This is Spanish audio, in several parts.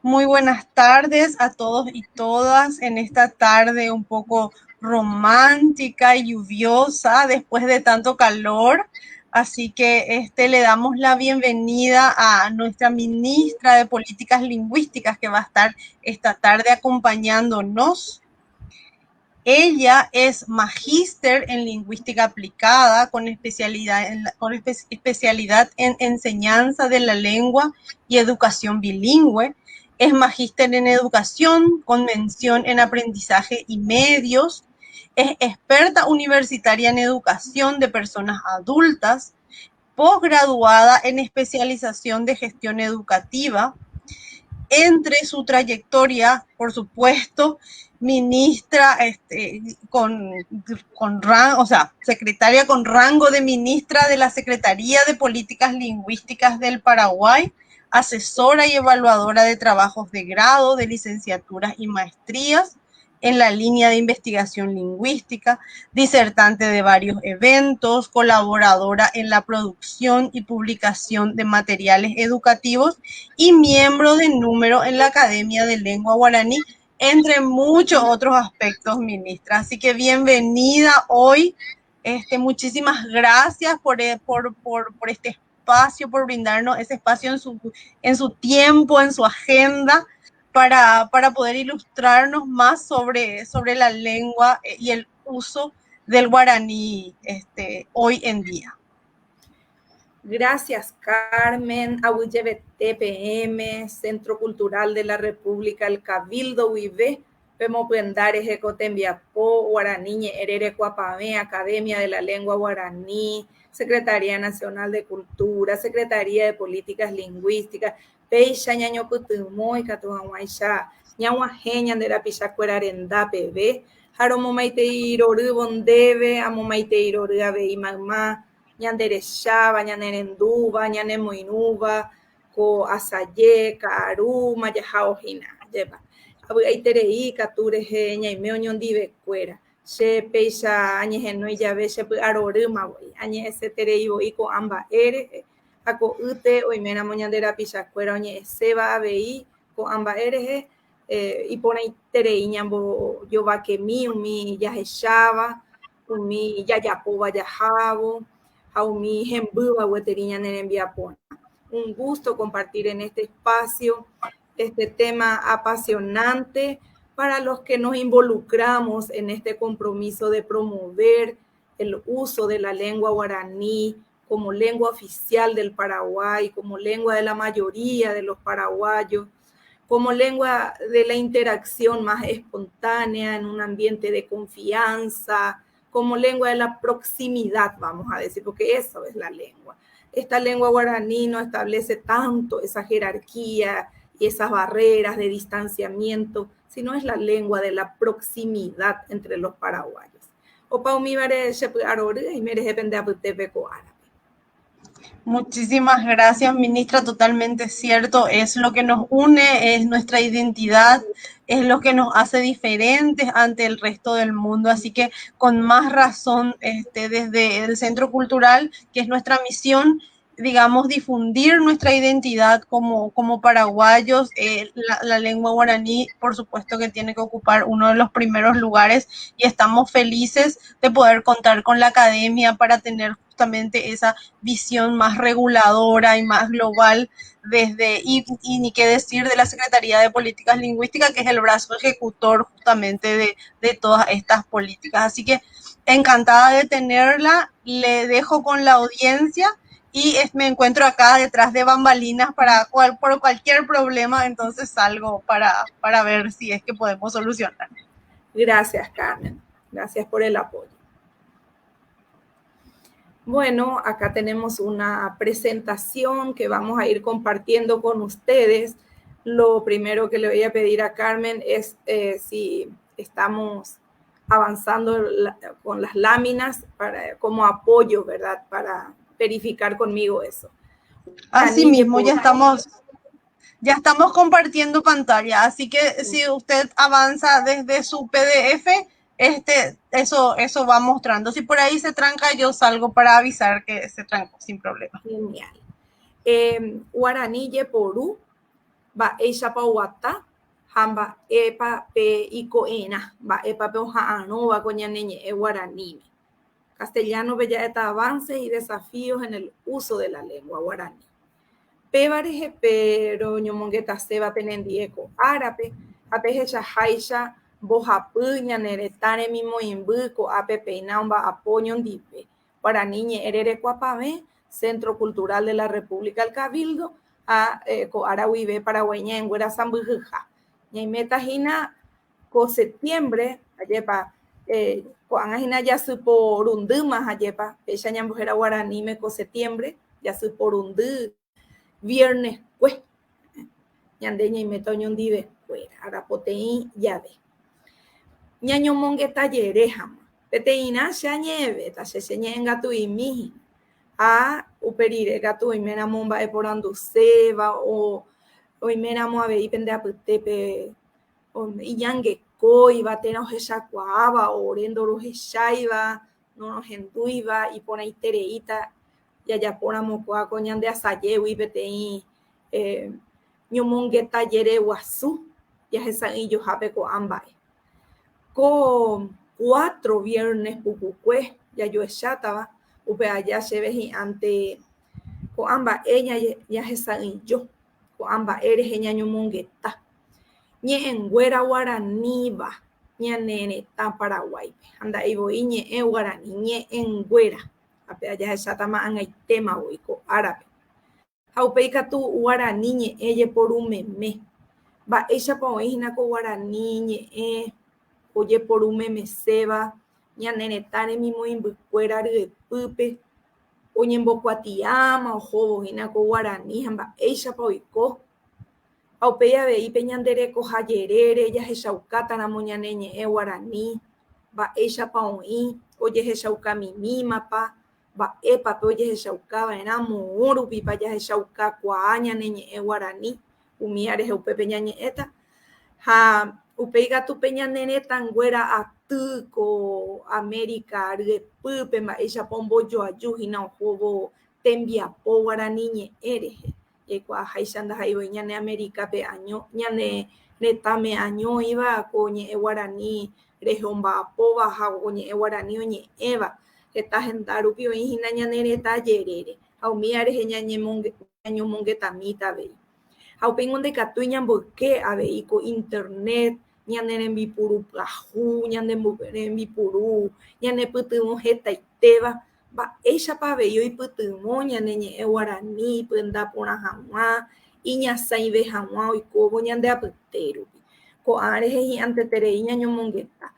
Muy buenas tardes a todos y todas en esta tarde un poco romántica y lluviosa después de tanto calor. Así que le damos la bienvenida a nuestra ministra de Políticas Lingüísticas que va a estar esta tarde acompañándonos. Ella es magíster en lingüística aplicada con especialidad en enseñanza de la lengua y educación bilingüe. Es magíster en educación con mención en aprendizaje y medios. Es experta universitaria en educación de personas adultas, posgraduada en especialización de gestión educativa. Entre su trayectoria, por supuesto, ministra con rango, o sea, secretaria con rango de ministra de la Secretaría de Políticas Lingüísticas del Paraguay, asesora y evaluadora de trabajos de grado, de licenciaturas y maestrías en la línea de investigación lingüística, disertante de varios eventos, colaboradora en la producción y publicación de materiales educativos y miembro de número en la Academia de Lengua Guaraní, entre muchos otros aspectos, ministra. Así que bienvenida hoy. Muchísimas gracias por este espacio, por brindarnos ese espacio en su tiempo, en su agenda, para poder ilustrarnos más sobre la lengua y el uso del guaraní hoy en día. Gracias, Carmen, AUYB TPM, Centro Cultural de la República, el Cabildo UIB, Pemo Puendares, Ecotembiapó, Guaraní, Herere Cuapamé, Academia de la Lengua Guaraní, Secretaría Nacional de Cultura, Secretaría de Políticas Lingüísticas, Peixa, Ñaño Putumoy, Catuahuaycha, Ñahuajeña de la Pichacuera Arenda, PB, Jaromomaite Iroru Bondeve, Amomaite Iroru Abe Mamá, Ñanderechaba, Ñanerenduba, Ñanemoinuba, ko Asaye, Karu, Mayajao Hina, lleva. Aiterei, Katureje, Ñaimeo Ñondive Cuera, She Peixa, Añejeno y Llave, She Arorima, Añe ese Tereibo y ko Amba Ere, Ako Ute, Oimena Moñandera Pichacuera, Oñe Seba Abei, ko Amba Ere, y pone Terei Ñambo, Yoba Kemi, Umi Yajeshaba, Umi Yayapo, Vayajabo. Jaumi Hembuba Hueteriña Nerembiapona. Un gusto compartir en este espacio este tema apasionante para los que nos involucramos en este compromiso de promover el uso de la lengua guaraní como lengua oficial del Paraguay, como lengua de la mayoría de los paraguayos, como lengua de la interacción más espontánea en un ambiente de confianza, como lengua de la proximidad, vamos a decir, porque eso es la lengua. Esta lengua guaraní no establece tanto esa jerarquía y esas barreras de distanciamiento, sino es la lengua de la proximidad entre los paraguayos. Opa umi bare shepu arore y mere depende a putepeco árabe. Muchísimas gracias, ministra. Totalmente cierto. Es lo que nos une, es nuestra identidad, es lo que nos hace diferentes ante el resto del mundo. Así que con más razón, desde el Centro Cultural, que es nuestra misión, digamos, difundir nuestra identidad como paraguayos. La lengua guaraní, por supuesto que tiene que ocupar uno de los primeros lugares y estamos felices de poder contar con la academia para tener justamente esa visión más reguladora y más global y ni qué decir de la Secretaría de Políticas Lingüísticas, que es el brazo ejecutor justamente de todas estas políticas. Así que encantada de tenerla, le dejo con la audiencia y me encuentro acá detrás de bambalinas por cualquier problema, entonces salgo para ver si es que podemos solucionar. Gracias, Carmen. Gracias por el apoyo. Bueno, acá tenemos una presentación que vamos a ir compartiendo con ustedes. Lo primero que le voy a pedir a Carmen es si estamos avanzando con las láminas como apoyo, ¿verdad? Para verificar conmigo eso. Así mismo, ya estamos compartiendo pantalla, así que si usted avanza desde su PDF, eso va mostrando. Si por ahí se tranca, yo salgo para avisar que se trancó sin problema. Genial. Guaraní Yeporú, mba'éichapa oguata ha mba'épa pe iko'erã, mba'épa pe oha'ãróvako ñane ñe'ẽ guaraníme. Castellano ya está avances y desafíos en el uso de la lengua guaraní. Péva rehepe roñomongetaseva penendieko árape, apehechaháicha mbohapy ñane retãre mimoĩmby ko'ápe peina mba'apo ñondive. Guaraní ñe'ẽ rekuapave, Centro Cultural de la República del Cabildo, ko Araguive, Paraguay, ñaenguéra sambyhyha. Ñaimétahína ko septiembre, ajépa, ko'ág̃ahína jasyporundýma ajépa, péicha ñambohéra guaraníme ko septiembre, jasyporundy vierneskue, ñande ñaiméta oñondivekuéra, arapoteĩ jave. Ñañomongetajere peteĩrã che añe'ẽvéta che ñe'ẽngatu'imíhina. Uperire katu oiméramo mba'eporanduséva o oiméramo avei pendeapytépe iñangekóiva térã ohechakuaáva ore ndorohecháiva, norohendúiva, iporãitereíta jajapóramokuáko ñandeasajégui peteĩ ñomongetajere guasu jahesa'ỹijohápe ko'ã mba'e. Ko 4 viernes pukukue jajoecháva upe aja chéve hi'ãnte ko'ã mba'e ñahesa'ỹijo, ko'ã mba'e rehe ñañomongeta. Ñe'ẽnguéra guaraníva ñane retã Paraguáipe. Anda'eivoi ñe'ẽ guarani, ñe'ẽnguéra. Ape ajahecháta ma'ag̃aitémavoi ko árape. Ha upéi katu guarani ñe'ẽ jeporumeme. Mba'éichapa oĩhína ko guarani ñe'ẽ ojeporumemeséva ñane retãre mimoĩmbykuéra ryepýpe oñembokuatiáma ohóvohína ko guarani ha mba'éichapa oiko. Ha upéi aveípe ñande rekohajerére jahechaukátaramo ñane ñe'ẽ guarani, mba'éichapa oĩ ojehechaukãmimímapa, mba'épape ojehechaukava'erã moõ rupípa jahechaukakuaa ñane ñe'ẽ guarani umi arehe upépe ñañe'ẽta. Ha upéi katupe ñane retãnguéra aty ko América ryepýpe mba'éichapa ombojoajuhína ohóvo tembiapo guarani ñe'ẽ rehe. Jaikuaaháicha ndaha'eivoi ñane Américape ñane retãme añoĩva ko ñe'ẽ guarani rehe omba'apóva ha ñe'ẽ guarani oñe'ẽva. Heta henda rupi oĩhína ñane retã jerére ha umi arehe ñañomongetamíta avei. Ha upéingo ndaikatúi ñamboyke avei ko internet, ñane rembipuru pyahu, ñane rembipuru ñane pytyvõ hetaitéva, mba'éichapa avei oipytyvõ ñane ñe'ẽ guarani, pyenda porã hag̃ua, iñasãive hag̃ua oikóvo ñandeapyté rupi. Ko'ã rehe hi'ãteterei ñañomongeta.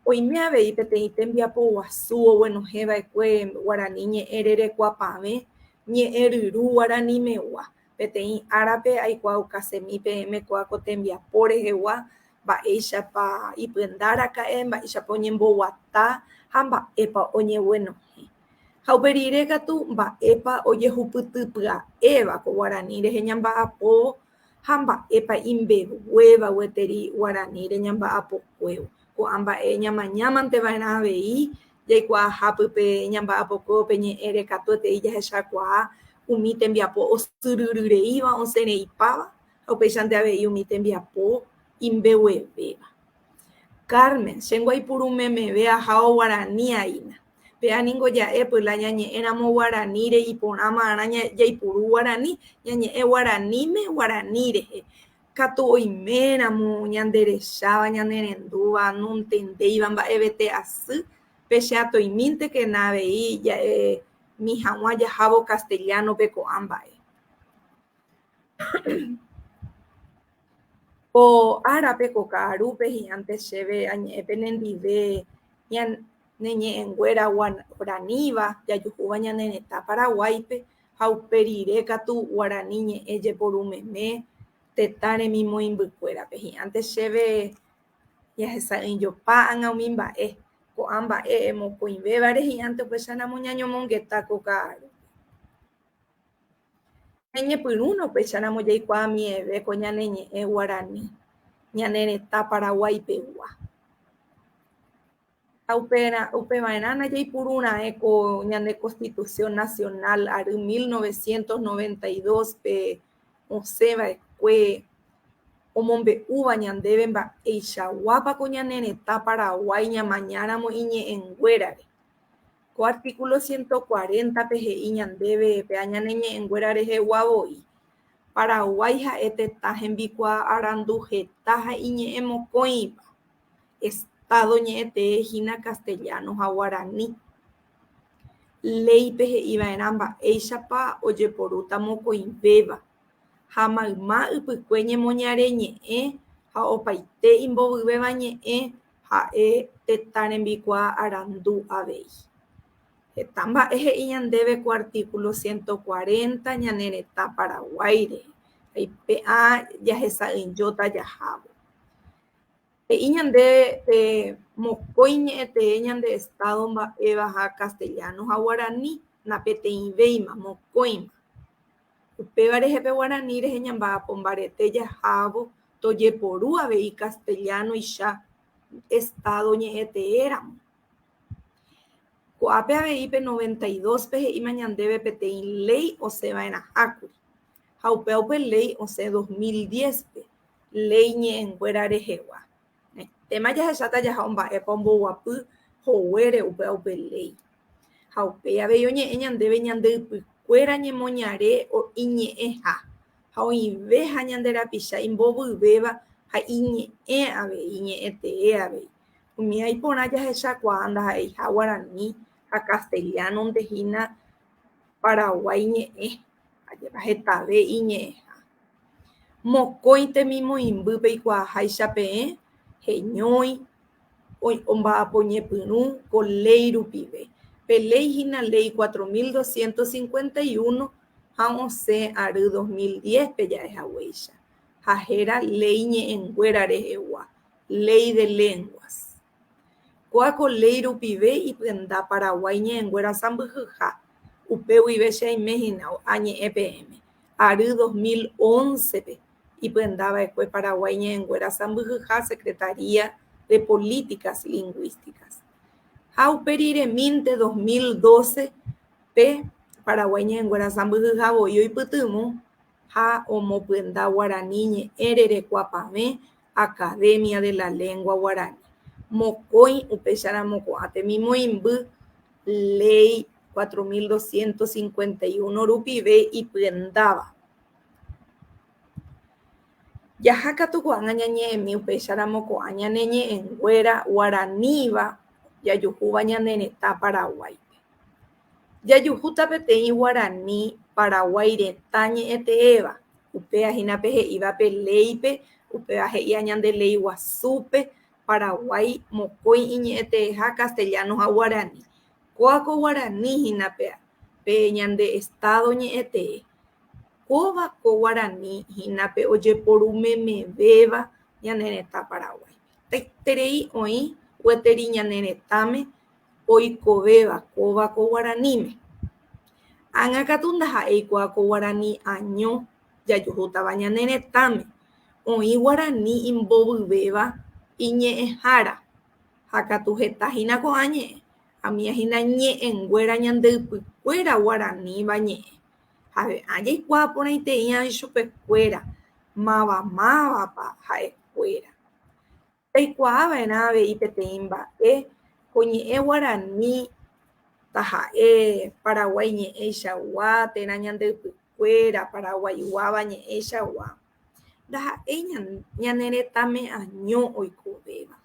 Oime avei peteĩ tembiapo guasu oguenohẽva'ekue guarani ñe'ẽ rerekuapave, ñe'ẽ ryru guaranimegua. Peteĩ árape aikuaa Casemi PM ko'áko tembiapo rehegua, mba'éichapa ipyendaraka'e, mba'éichapa oñemboguata ha mba'épa oñeguenohẽ. Ha uperire katu mba'épa ojehupytypya'éva ko guarani rehe ñamba'apo ha mba'épa imbeguéva gueteri guarani reñamba'apokuévo. Ko'ã mba'e ñamañámanteva'erã avei jaikuaahápype ñamba'apokópe ñe'ẽ rekatuetei jahechakuaa umi tembiapo osyryryreíva osẽreipáva ha upéichante avei umi tembiapo imbeguevéva. Carmen, chenguaipurumemeve ahávo guarani aína. Pe'aningo ja'épy la ñañe'ẽramo guarani reiporãmarã jaipuru guarani, ñañe'ẽ guaraníme guarani rehe. Katu oiméramo ñanderecháva ñanerendúva nontendéiva mba'evete asy peche atoimínte que navei mi hag̃ua jahávo castellanope ko'ã mba'e. Ko árape ko ka'arúpe hi'ãnte chéve añe'ẽ penendive neñe'ẽnguéra guaraníva jajuhúva ñane retã Paraguáipe ha uperire katu guarani ñe'ẽ jeporumeme tetã remimoĩmbykuérape hi'ãnte chéve jahesa'ỹijopá'ãnga umi mba'e ko'ã mba'e mokõivévare hi'ãnte upéicharamo ñañomongeta ko ka'arúpe. Ñañepyrũna upéicharamo jaikuaamieve ko ñane ñe'ẽ guarani ñane retã Paraguáipegua. Ha upeva'erãna jaipurũra'e ko ñane Constitución Nacional ary 1992 pe osẽva'ekue omombe'úva ñandéve mba'eichaguápako ñanerëta Paraguay ñamañáramo iñe'ẽnguérare. Ko artículo 140 pehe'i ñandéve pe añaneñe'ẽnguéra reheguavoi. Paraguay ha'e tetã hembikuaa arandu heta ha iñe'ẽ mokõiva. Estado ñe'ẽtehína castellano ha guarani. Ley pehe'iva'erã mba'éichapa ojeporúta mokõivéva. Ha mayma ypykue ñemoñare ñe'ẽ ha opaite imbovyvéva ñe'ẽ ha'e tetã rembikuaa arandu avei. Heta mba'e he'i ñandéve ko artículo 140 ñanerëta Paraguaire. Aipe'a jahesa'ỹjóta jahávo. He'i ñande mokõi ñe'ẽtee ñande estado mba'éva ha castellano ha guarani napeteĩvéima mokõima. Upéva rehepe guarani reheñamba'apo mbarete jahávo tojeporu avei castellano icha estado ñe'ẽteéramo. Ko'ápe avei pe 92 pehe'íma ñandéve peteĩ ley osẽva'erãhákuri. Ha upéupe ley osẽ 2010 pe ley ñe'ẽnguéra rehegua. Tema jahecháta jaha omba'épa omboguapy hoguére upéupe ley. Ha upéi avei oñe'ẽ ñandéve ñandeypykuéra ñemoñare iñe'ẽha. Ha oĩvéha ñande rapicha imbovyvéva ha iñe'ẽ avei, iñe'ẽtee avei. Umi aiporã jahechakuaa ndaha'eiha guarani ha castellano ndehína Paraguay ñe'ẽ. Ajépa hetave iñe'ẽha. Mokõi temimoĩmbýpe ikuaaháicha peẽ heñói omba'apo ñepyrũ ko ley rupive. Pe ley hína ley 4251 ha osẽ ary 2010 pe ja'ehaguéicha. Ha héra ley ñe'ẽnguéra rehegua. Ley de lenguas. Kóako ley rupive ipyenda Paraguay ñe'ẽnguéra sãmbyhyha. Upe guive che aimehína añe'ẽ PM. Ary 2011 pe ipyendava'ekue Paraguay ñe'ẽnguéra sãmbyhyha Secretaría de Políticas Lingüísticas. Ha uperiremínte 2012 pe Paraguay ñe'ẽnguéra sãmbyhyhavoi oipytyvõ ha omopyenda guarani ñe'ẽ rerekuapave Academia de la Lengua Guarani. Mokõi upéicharamo ko'ã temimoĩmby ley 4251 rupive ipyendáva. Jahákatu ko'ág̃a ñañe'ẽmi upéicharamo ko'ã ñaneñe'ẽnguéra guaraníva jajuhúva ñanerëta Paraguáipe. Jajuhúta peteĩ guarani Paraguay retã ñe'ẽteéva. Upéahína pehe'íva pe leype, upéva he'íva ñande ley guasúpe, Paraguay mokõi iñe'ẽteha castellano ha guarani. Kóako guarani hína pe ñande estado ñe'ẽtee. Kóvako guarani hína pe ojeporumemevéva ñanerëta Paraguay. Taiterei oĩ gueteri ñanerëtáme oikovéva kóvako guaraníme. Ág̃akatu ndaha'éi kóako guarani año jajuhútava ñanerëtáme. Oĩ guarani imbovyvéva iñe'ẽhára. Ha katu heta hína ko'ã ñe'ẽ. Amiahína ñe'ẽnguéra ñandeypykuéra guaraníva ñe'ẽ. Have ajaikuaa porãiteĩ chupekuéra mávapa ha'ekuéra. Taikuaava'erã avei peteĩ mba'e ko ñe'ẽ guarani taha'e Paraguay ñe'ẽichagua térã ñandeypykuéra paraguayguáva ñe'ẽichagua. Ndaha'éi ñanerëtáme año oikovéva.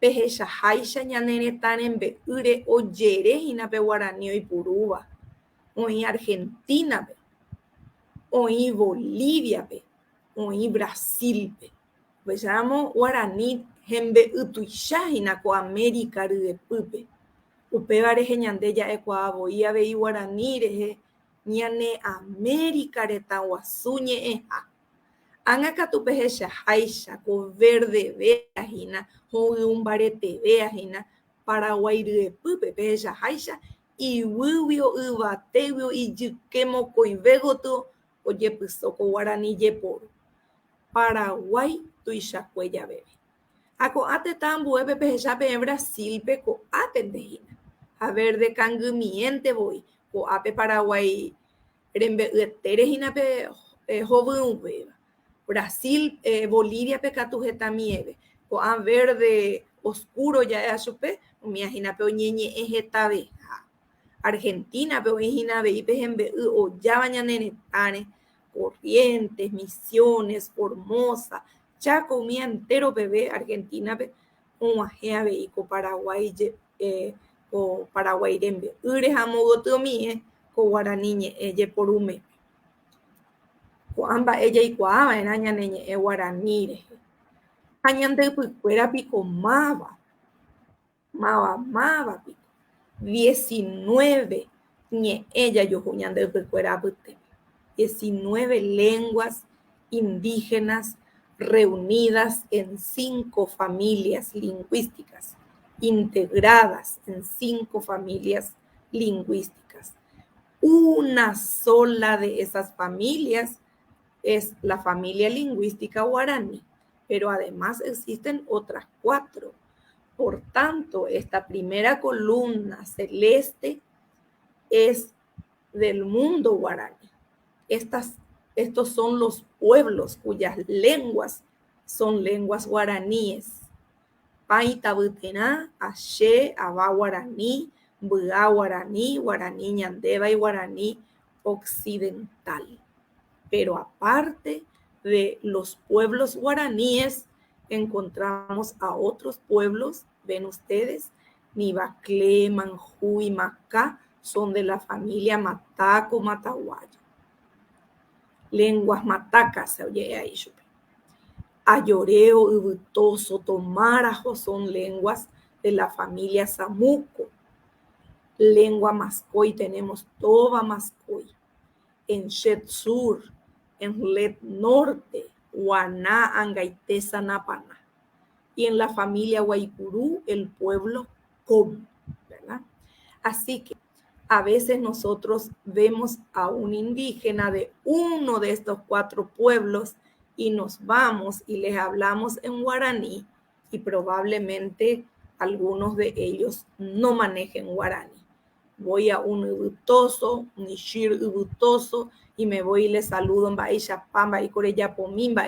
Pehechaháicha ñanerëtã rembe'ýre ojerehína pe guarani oipurúva. Oĩ Argentínape, oĩ Bolíviape, oĩ Brasilpe. Upéicharamo guarani hembe'ytuichahína ko América ryepýpe. Upéva rehe ñande ja'ekuaavoi avei guarani rehe ñane América retã guasu ñe'ẽha. Ág̃akatu pehechaháicha ko Verdevehína, ho'yumbaretevehína Paraguay ryepýpe pehechaháicha ivývio, yvatégui, ijyke mokõive gotyo ojepyso ko guarani jeporu. Paraguay tuichakue javéve. Ha ko'ã tetã ambuépe pehecha peẽ Brasilpe ko'ápe ndehína. Ha verde cangymientevoi ko'ápe Paraguay rembe'yete rehína pe hovyũvéva. Brasil, Bolivia, pecatujeta mieve. A verde oscuro ya es chupe, mi ajina peo ñeñe ejetabe. Argentina, peo ejina be ipejembe o ya bañanene tane, Corrientes, Misiones, Formosa, Chaco, mi entero bebé, Argentina, un ajea veico Paraguay, o Paraguay rembe. Ure hamogoto mie, ko guaraniñe, ella por ume. Amba ella y cuava en aña neñe e guaranire. Añande puera pico mava pico. 19 ñe ella yo juñande puera pute. 19 lenguas indígenas reunidas en 5 familias lingüísticas, integradas en 5 familias lingüísticas. Una sola de esas familias es la familia lingüística guaraní, pero además existen otras 4. Por tanto, esta primera columna celeste es del mundo guaraní. Estos son los pueblos cuyas lenguas son lenguas guaraníes. Paitabutená, Axé, Abá guaraní, Bugá guaraní, guaraní ñandeva y guaraní occidental. Pero aparte de los pueblos guaraníes, encontramos a otros pueblos, ven ustedes, Nibaclé, Manjú y Macá son de la familia Mataco-Mataguayo. Lenguas matacas, se oye ahí. Ayoreo, Ubutoso, Tomarajo son lenguas de la familia Samuco. Lengua Mascoy tenemos Toba Mascoy. En Shet Sur, en Let Norte, Guaná, Angaitesa, Napana. Y en la familia Guaycurú, el pueblo Com, ¿verdad? Así que a veces nosotros vemos a un indígena de uno de estos 4 pueblos y nos vamos y les hablamos en guaraní y probablemente algunos de ellos no manejen guaraní. Voy a un ubutoso, un ishir ubutoso y me voy y le saludo en Baisha Pamba y Coreya Pomimba,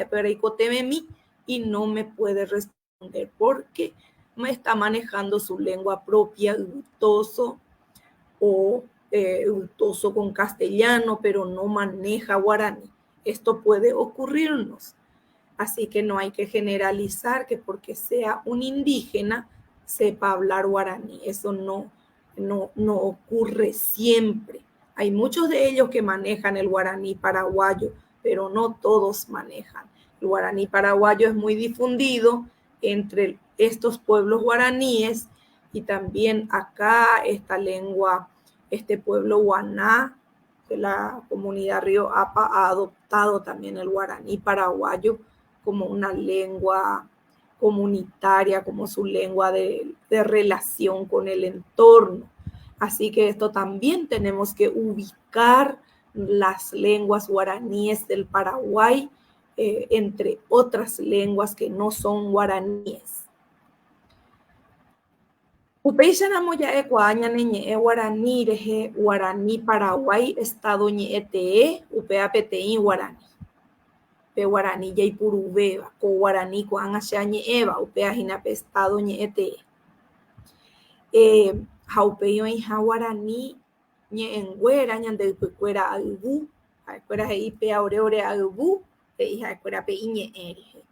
y no me puede responder porque me está manejando su lengua propia, ubutoso, o utoso con castellano, pero no maneja guaraní. Esto puede ocurrirnos. Así que no hay que generalizar que porque sea un indígena sepa hablar guaraní. Eso no ocurre siempre. Hay muchos de ellos que manejan el guaraní paraguayo, pero no todos manejan. El guaraní paraguayo es muy difundido entre estos pueblos guaraníes y también acá esta lengua, este pueblo guaná de la comunidad Río Apa ha adoptado también el guaraní paraguayo como una lengua comunitaria, como su lengua de relación con el entorno. Así que esto también tenemos que ubicar las lenguas guaraníes del Paraguay entre otras lenguas que no son guaraníes. Upeixanamo ya ekuaña neñe guaraní reje guaraní Paraguay estado ñeete upeapeteí guaraní. Pe guaraní yaipurubeva ko guaraní kuan axea ñe'ẽva upe ahínape estado ñe'ẽte. Haupe oĩha guaraní ñe'ẽnguéra ñandeypykuéra ayvu, ha'ekuéra he'i ore ayvu, he'i ha'ekuéra pe iñe'ẽ rehe.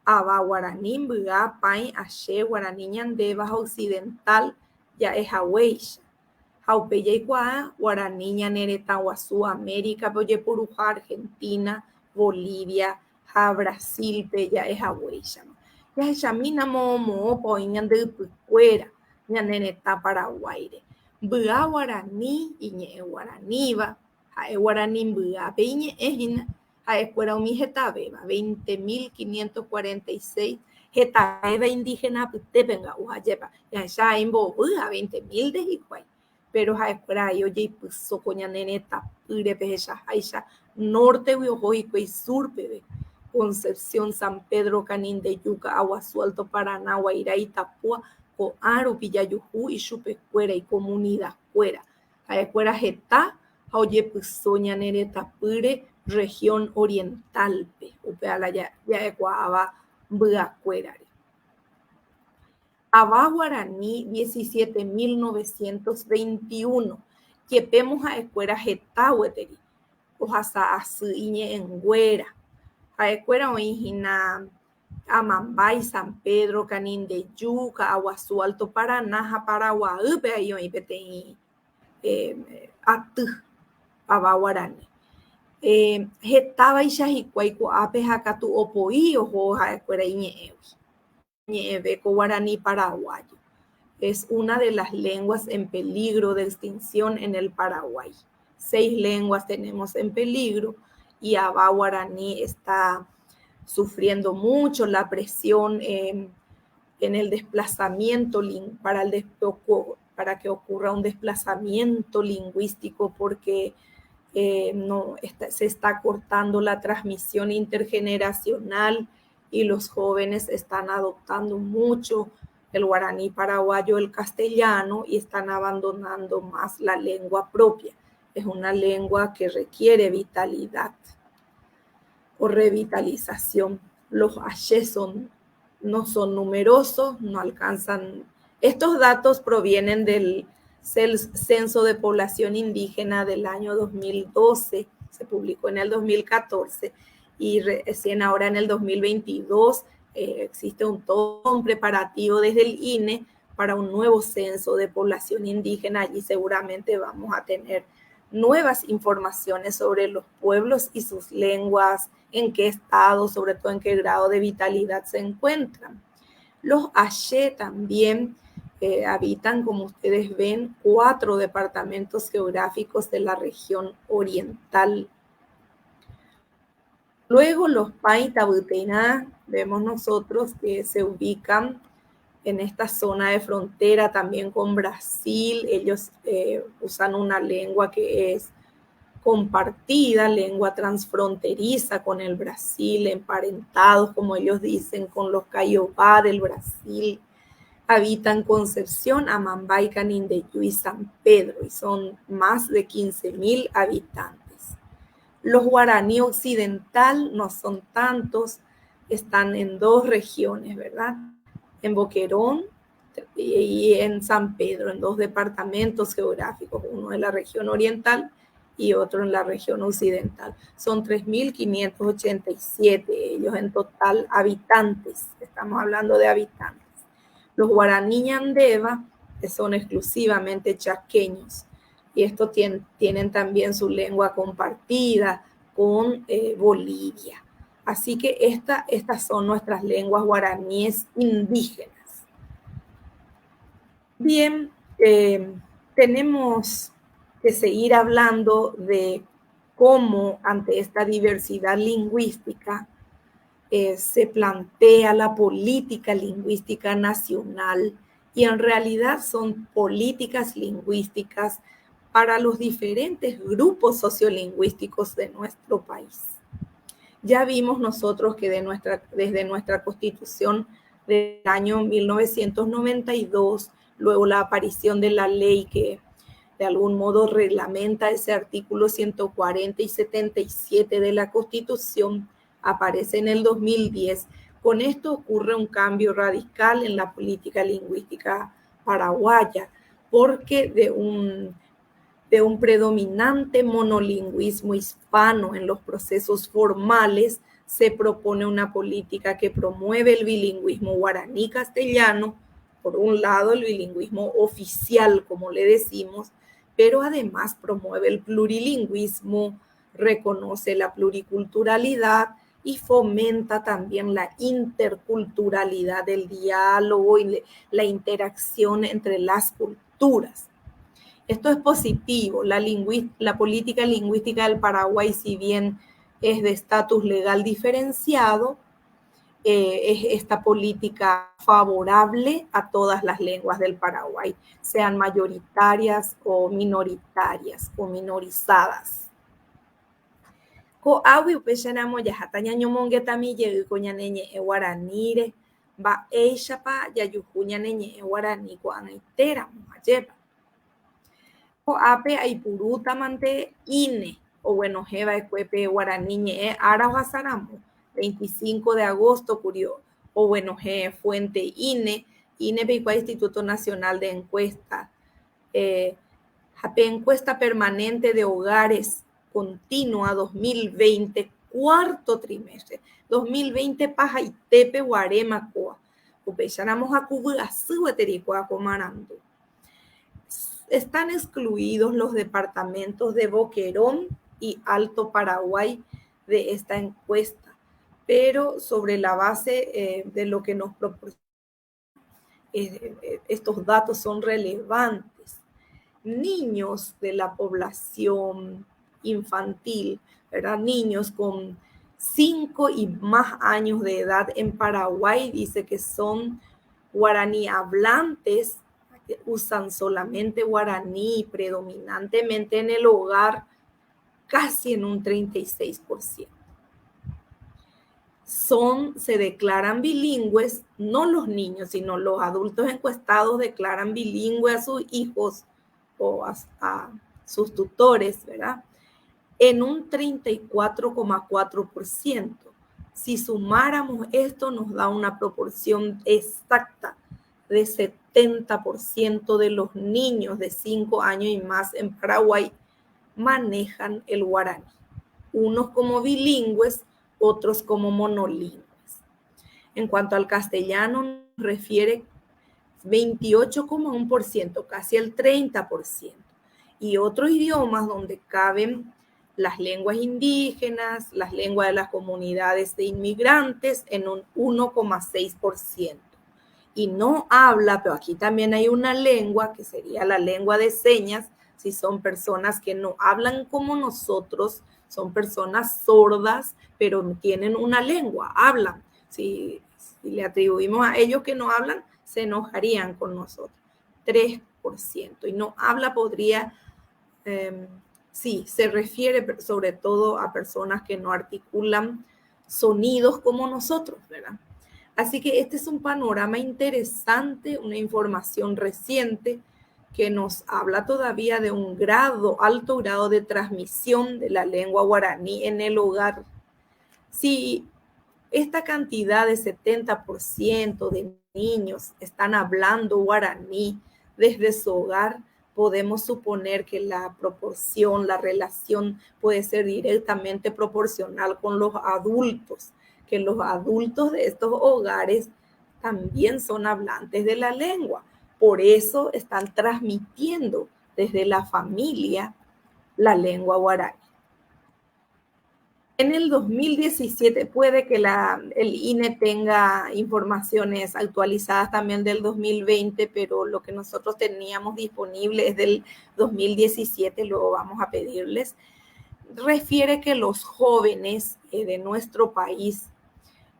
Ava guaraní mby'a pãi Axé guaraní ñandéva ha occidental ja'ehaguéicha. Haupe jaikuaa guaraní ñane retã guasu América pe ojeporuha Argentina, Bolivia, ha Brasilpe ja'ehaguéicha. Jahechamína moõpa oĩ ñandeypykuéra ñane retã Paraguáire. Mby'a guaraní iñe'ẽ guaraníva, ha'e guaraní mby'ápe iñe'ẽhína, ha'ekuéra umi hetavéva, 20.546 hetavéva indígena pytépenga ohajépa. Jahecha imbovy ha 20.000 de hikuái. Pero ha'ekuéra aí ojeipysóko ñane retãpýre pehechaháicha nortegui oho hikuái surpeve, Concepción, San Pedro, Canindeyuca, Aguasu, Alto Paraná, Guairá, Itapúa, ko'ã rupi jajuhu ichupekuéra ikomunidadkuéra. Ha'ekuéra heta ha ojepysó ñane retãpýre región oriental, upeala ya ecuaba Byacuérare. Aba Guaraní 17.921, que vemos a escuela Getahueteri, o hasta así en Güera, a escuela origina Amambay, San Pedro, Canindeyuca, Aguazú, Alto Paraná, Paraguay, Peayo y Petén, Atu, Aba Guaraní. Getaba y Shajicuaico, Ape, Jacatu, Opoí, o a escuela Ñeveco guaraní paraguayo. Es una de las lenguas en peligro de extinción en el Paraguay. 6 lenguas tenemos en peligro y Aba guaraní está sufriendo mucho la presión en el desplazamiento para que ocurra un desplazamiento lingüístico porque se está cortando la transmisión intergeneracional y los jóvenes están adoptando mucho el guaraní paraguayo, el castellano, y están abandonando más la lengua propia. Es una lengua que requiere vitalidad o revitalización. Los ayes no son numerosos, no alcanzan. Estos datos provienen del Censo de Población Indígena del año 2012, se publicó en el 2014 y recién ahora en el 2022 existe todo un preparativo desde el INE para un nuevo censo de población indígena. Allí seguramente vamos a tener nuevas informaciones sobre los pueblos y sus lenguas, en qué estado, sobre todo en qué grado de vitalidad se encuentran. Los Aye también habitan, como ustedes ven, 4 departamentos geográficos de la región oriental. Luego los Paitabutená, vemos nosotros que se ubican en esta zona de frontera también con Brasil. Ellos usan una lengua que es compartida, lengua transfronteriza con el Brasil, emparentados, como ellos dicen, con los Caiobá del Brasil. Habitan Concepción, Amambay, Canindeyú y San Pedro, y son más de 15.000 habitantes. Los guaraní occidental no son tantos, están en 2 regiones, ¿verdad? En Boquerón y en San Pedro, en 2 departamentos geográficos, uno en la región oriental y otro en la región occidental. Son 3.587 ellos en total habitantes, estamos hablando de habitantes. Los guaraní ñandeva, que son exclusivamente chaqueños, y estos tienen también su lengua compartida con Bolivia. Así que estas son nuestras lenguas guaraníes indígenas. Bien, tenemos que seguir hablando de cómo ante esta diversidad lingüística se plantea la política lingüística nacional, y en realidad son políticas lingüísticas para los diferentes grupos sociolingüísticos de nuestro país. Ya vimos nosotros que desde nuestra Constitución del año 1992, luego la aparición de la ley que de algún modo reglamenta ese artículo 140 y 77 de la Constitución, aparece en el 2010. Con esto ocurre un cambio radical en la política lingüística paraguaya, porque de un predominante monolingüismo hispano en los procesos formales, se propone una política que promueve el bilingüismo guaraní-castellano, por un lado el bilingüismo oficial, como le decimos, pero además promueve el plurilingüismo, reconoce la pluriculturalidad y fomenta también la interculturalidad, el diálogo y la interacción entre las culturas. Esto es positivo. La política lingüística del Paraguay, si bien es de estatus legal diferenciado, es esta política favorable a todas las lenguas del Paraguay, sean mayoritarias o minoritarias o minorizadas. Ko awi upexanamo yahata ñañomongue tami ye'yko ñaneñe'ẽ guaraníre mba'éichapa jajuhu ñaneñe'ẽ guaraní ko'ag̃aitéramo ajépa. Ko'ápe aipurútamante INE, o bueno, jeva ecuepe guaraniñe arahuasaramo, 25 de agosto curió, o bueno, fuente INE Picua Instituto Nacional de Encuesta, encuesta permanente de hogares continua 2020, cuarto trimestre, 2020 paja y tepe guarema coa, upecharamos a cubulasúetericua comarando. Están excluidos los departamentos de Boquerón y Alto Paraguay de esta encuesta, pero sobre la base de lo que nos proporciona, estos datos son relevantes. Niños de la población infantil, ¿verdad? Niños con 5 y más años de edad en Paraguay, dice que son guaraní hablantes, usan solamente guaraní predominantemente en el hogar, casi en un 36%. Se declaran bilingües, no los niños, sino los adultos encuestados declaran bilingües a sus hijos o a sus tutores, ¿verdad? En un 34,4%. Si sumáramos esto, nos da una proporción exacta de 70% de los niños de 5 años y más en Paraguay manejan el guaraní. Unos como bilingües, otros como monolingües. En cuanto al castellano, nos refiere 28,1%, casi el 30%. Y otros idiomas donde caben las lenguas indígenas, las lenguas de las comunidades de inmigrantes en un 1,6%. Y no habla, pero aquí también hay una lengua que sería la lengua de señas, si son personas que no hablan como nosotros, son personas sordas, pero tienen una lengua, hablan. Si le atribuimos a ellos que no hablan, se enojarían con nosotros. 3%. Y no habla podría, sí, se refiere sobre todo a personas que no articulan sonidos como nosotros, ¿verdad? Así que este es un panorama interesante, una información reciente que nos habla todavía de un alto grado de transmisión de la lengua guaraní en el hogar. Si esta cantidad de 70% de niños están hablando guaraní desde su hogar, podemos suponer que la proporción, la relación puede ser directamente proporcional con los adultos, que los adultos de estos hogares también son hablantes de la lengua. Por eso están transmitiendo desde la familia la lengua guaraní. En el 2017 puede que el INE tenga informaciones actualizadas también del 2020, pero lo que nosotros teníamos disponible es del 2017, luego vamos a pedirles. Refiere que los jóvenes de nuestro país,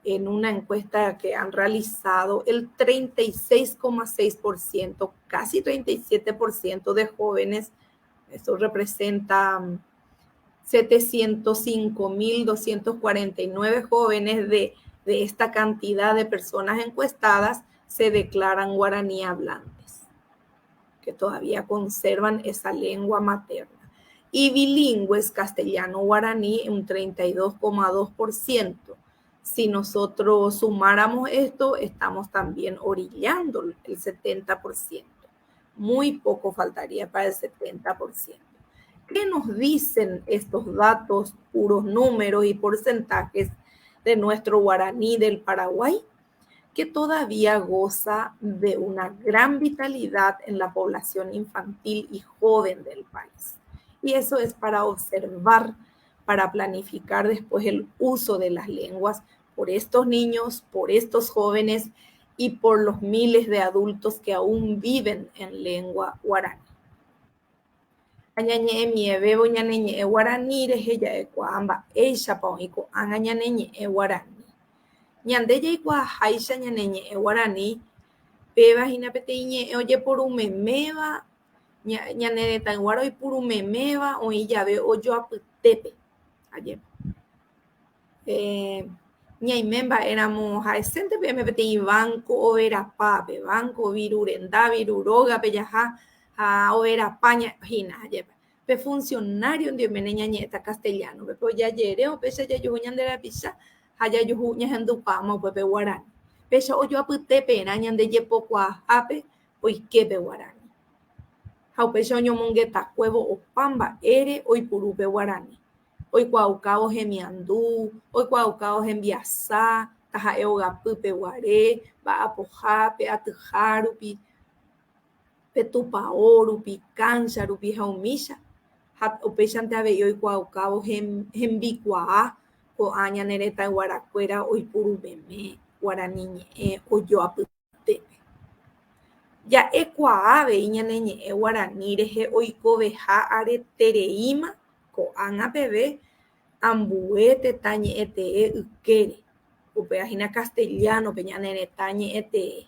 en una encuesta que han realizado, el 36,6%, casi 37% de jóvenes, eso representa 705.249 jóvenes de esta cantidad de personas encuestadas se declaran guaraní hablantes, que todavía conservan esa lengua materna. Y bilingües castellano-guaraní, un 32,2%. Si nosotros sumáramos esto, estamos también orillando el 70%. Muy poco faltaría para el 70%. ¿Qué nos dicen estos datos, puros números y porcentajes de nuestro guaraní del Paraguay? Que todavía goza de una gran vitalidad en la población infantil y joven del país. Y eso es para observar, para planificar después el uso de las lenguas por estos niños, por estos jóvenes y por los miles de adultos que aún viven en lengua guaraní. Añañe mieve boñaneñe guaraní reheya ecuamba eisha paoiko angañaneñe guaraní. Ñande jaikua haicha ñaneñe guaraní peva hina peteiñe oye por umeméva ñane retaguara oipurumeméva oĩ jave ojoapytépe aje. Ñaime mba'éramo ha'esénte peẽme peteĩ banco overapápe, banco virurenda, virurógape jaha ha overapá hína ajépa. pe funcionario ndio mene ñañeta castellano pe ya yere o pe ya yo ñandera pisa haya yo ñahendu pamo pe guarani pe oyo apute pena ñande yepokua ape oike pe guarani haupe oñomongeta cuevo opamba ere oipuru pe guarani oikuaukavo hemiandu oikuaukavo hembiasa taha'e ogapy peguare mba'apoha pe atyha rupi pe tupão rupi cancha rupi ha umícha ha upéichante avei oikuaukavo hembikuaa ko'ã ñane retã guarakuéra oipurumeme guarani ñe'ẽ ojoapytépe ja'ekuaa avei ñane ñe'ẽ guarani rehe oikoveha aretereíma ko'ág̃a peve ambue tetã ñe'ẽtee ykére upehína castellano pe ñane retã ñe'ẽtee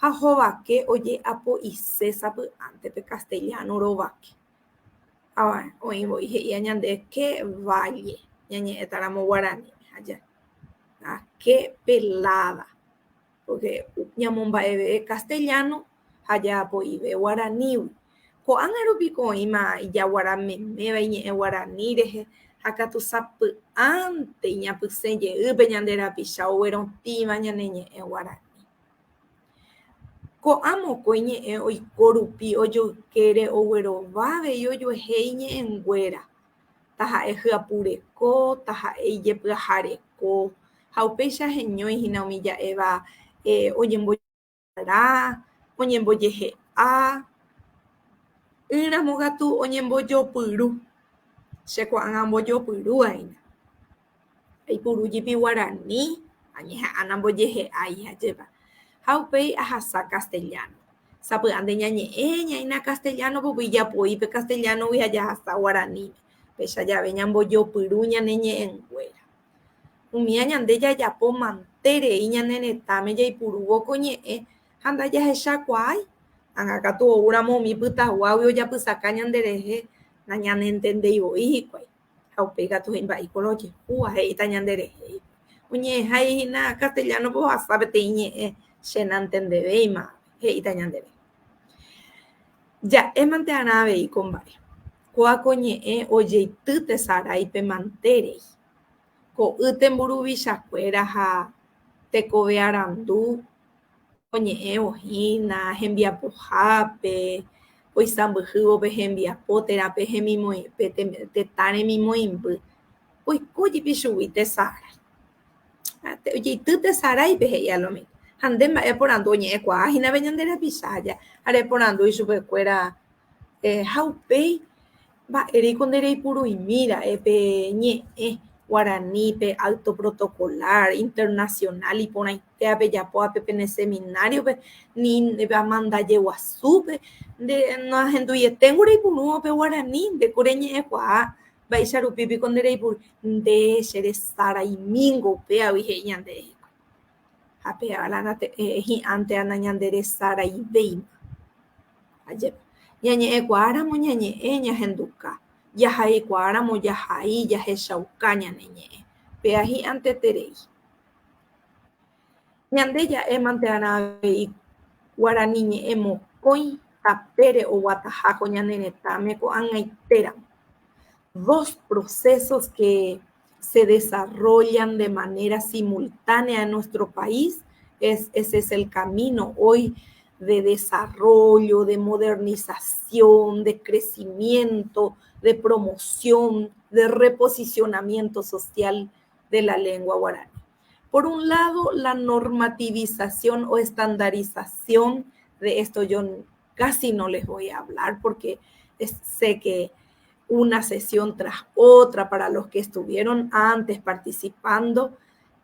ha hovake oje'apo'ise sapy'ánte pe castellano rovake oĩvoi he'ia ñande que valle ñañe'ẽtáramo guarani aja qué pelada porque ñamomba'eve castellano ha ja'apo'ive guaranígui ko'ág̃a rupiko oĩma ijaguarameméva iñe'ẽ guarani rehe ha katu sapy'ánte iñapysẽjeýpe ñande rapicha oguerõtĩva ñane ñe'ẽ guarani ko'ã mokõi ñe'ẽ oiko rupi ojoykére oguerováve ojohéi ñe'ẽnguéra taha'e hyapureko taha'e ijepyahareko ha upéicha heñóihína umi ja'éva oñembojara oñembojehe'a yramo katu oñembojopyru che ko'ág̃a mbojopyru'aína aipuru jepi guarani añeha'ãna mbojehe'ái ajépa ha upéi ahasa castellano sapy'ánte ñañe'ẽñaína castellano popy'i japoi pe castellanogui ha jahasa guarani péicha jave ñambojopyru ñane ñe'ẽnguéra umi añande jajapo manterei ñane retãme jaipurúvoko ñe'ẽ ha ndajahechakuaái ág̃akatu oúramo umi pytaguágui ojapysaka ñanderehe nañanentendeivo'i hikuái ha upéi katu mba'éiko rojehúva he'íta ñanderehe oñe'ẽhaíhina castellano po ohasa peteĩ ñe'ẽ chenantendevéima he'íta ñanderehe ja'émante arã avei ko mba'e ko'áko ñe'ẽ ojeity tesarái pe mantérei ko y temburuvichakuéra ha tekove arandu oñe'ẽ ohína hembiapohápe oisãmbyhývo pe hembiapo térãpe pe tetã remimoĩmby oiko jepi chugui tesarái ojeity tesaráipe he'i alome ha nde mba'e porandu oñe'ẽkuaahínave ñande rapicha ha reporandu chupekuéra ha upéi mba'éreiko ndereipuruimíra'e pe ñe'ẽ guarani pe alto protocolar internacional iporãitéape japoape pene seminariope ni amandaje guasúpe nahenduieténgo reipurúvo pe guarani ndéko reñe'ẽkuaa mba'éicha rupípiko ndereipuru nde cheresaraimíngo upéagui he'i ñanderehe ha pevarana hi'ãntena ñanderesaraivéima ajépa ñañe'ẽkuaáramo ñañe'ẽ ñahenduka jahaikuaáramo jahai jahechauka ñane ñe'ẽ pea hi'ãnteterei ñande ja'émante arãvei guarani ñe'ẽ mokõi tapére oguataháko ñane retãme ko'ag̃aitéramo dos procesos que se desarrollan de manera simultánea en nuestro país. Ese es el camino hoy de desarrollo, de modernización, de crecimiento, de promoción, de reposicionamiento social de la lengua guaraní. Por un lado, la normativización o estandarización de esto yo casi no les voy a hablar porque sé que una sesión tras otra para los que estuvieron antes participando,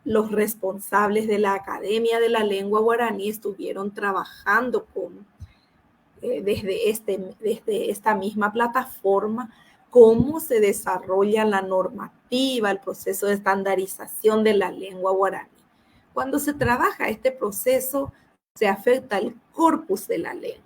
los responsables de la Academia de la Lengua Guaraní estuvieron trabajando desde esta misma plataforma cómo se desarrolla la normativa, el proceso de estandarización de la lengua guaraní. Cuando se trabaja este proceso, se afecta el corpus de la lengua.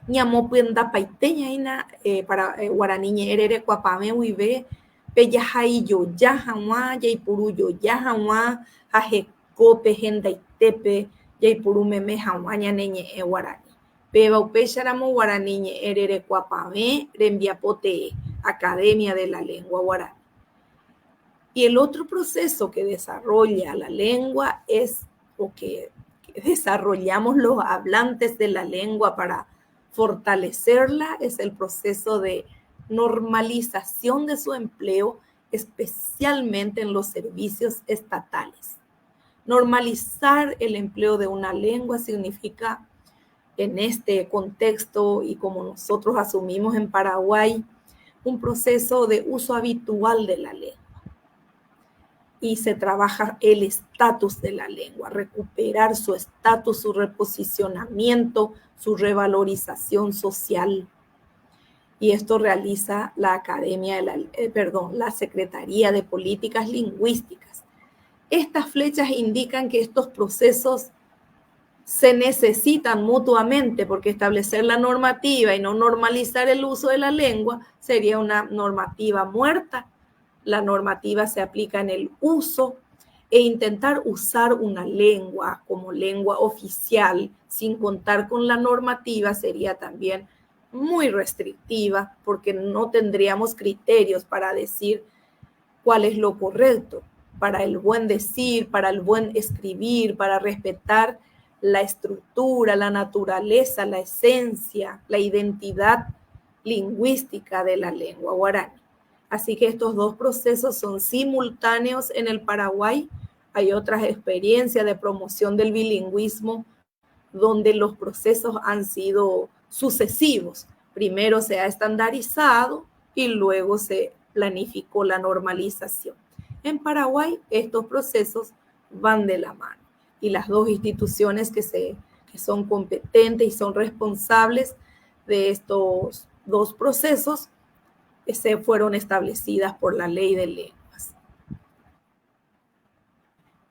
Ñamopyenda paiteñaína para guaraní ñe'ẽrere kuapame guive pe jahaijoja hag̃ua jaipurujoja hag̃ua ha hekópe hendaitépe jaipurumeme hag̃ua ñane ñe'ẽ guarani péva upéicharamo guarani ñe'ẽrere kuapame rembiapotee Academia de la Lengua Guaraní. Y el otro proceso que desarrolla la lengua o que desarrollamos los hablantes de la lengua para fortalecerla, es el proceso de normalización de su empleo, especialmente en los servicios estatales. Normalizar el empleo de una lengua significa, en este contexto y como nosotros asumimos en Paraguay, un proceso de uso habitual de la lengua. Y se trabaja el estatus de la lengua, recuperar su estatus, su reposicionamiento, su revalorización social. Y esto realiza la la Secretaría de Políticas Lingüísticas. Estas flechas indican que estos procesos se necesitan mutuamente, porque establecer la normativa y no normalizar el uso de la lengua sería una normativa muerta. La normativa se aplica en el uso e intentar usar una lengua como lengua oficial sin contar con la normativa sería también muy restrictiva, porque no tendríamos criterios para decir cuál es lo correcto, para el buen decir, para el buen escribir, para respetar la estructura, la naturaleza, la esencia, la identidad lingüística de la lengua guaraní. Así que estos dos procesos son simultáneos en el Paraguay. Hay otras experiencias de promoción del bilingüismo donde los procesos han sido sucesivos. Primero se ha estandarizado y luego se planificó la normalización. En Paraguay estos procesos van de la mano y las dos instituciones que son competentes y son responsables de estos dos procesos se fueron establecidas por la Ley de Lenguas.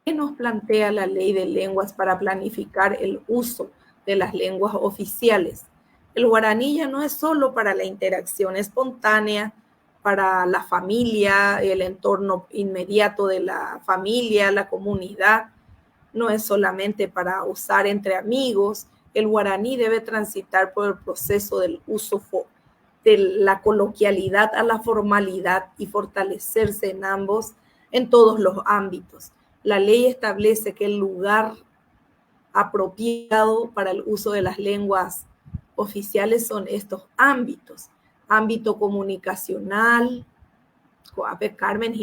¿Qué nos plantea la Ley de Lenguas para planificar el uso de las lenguas oficiales? El guaraní ya no es solo para la interacción espontánea, para la familia, el entorno inmediato de la familia, la comunidad, no es solamente para usar entre amigos. El guaraní debe transitar por el proceso del uso de la coloquialidad a la formalidad y fortalecerse en todos los ámbitos. La ley establece que el lugar apropiado para el uso de las lenguas oficiales son estos ámbitos. Ámbito comunicacional, Carmen,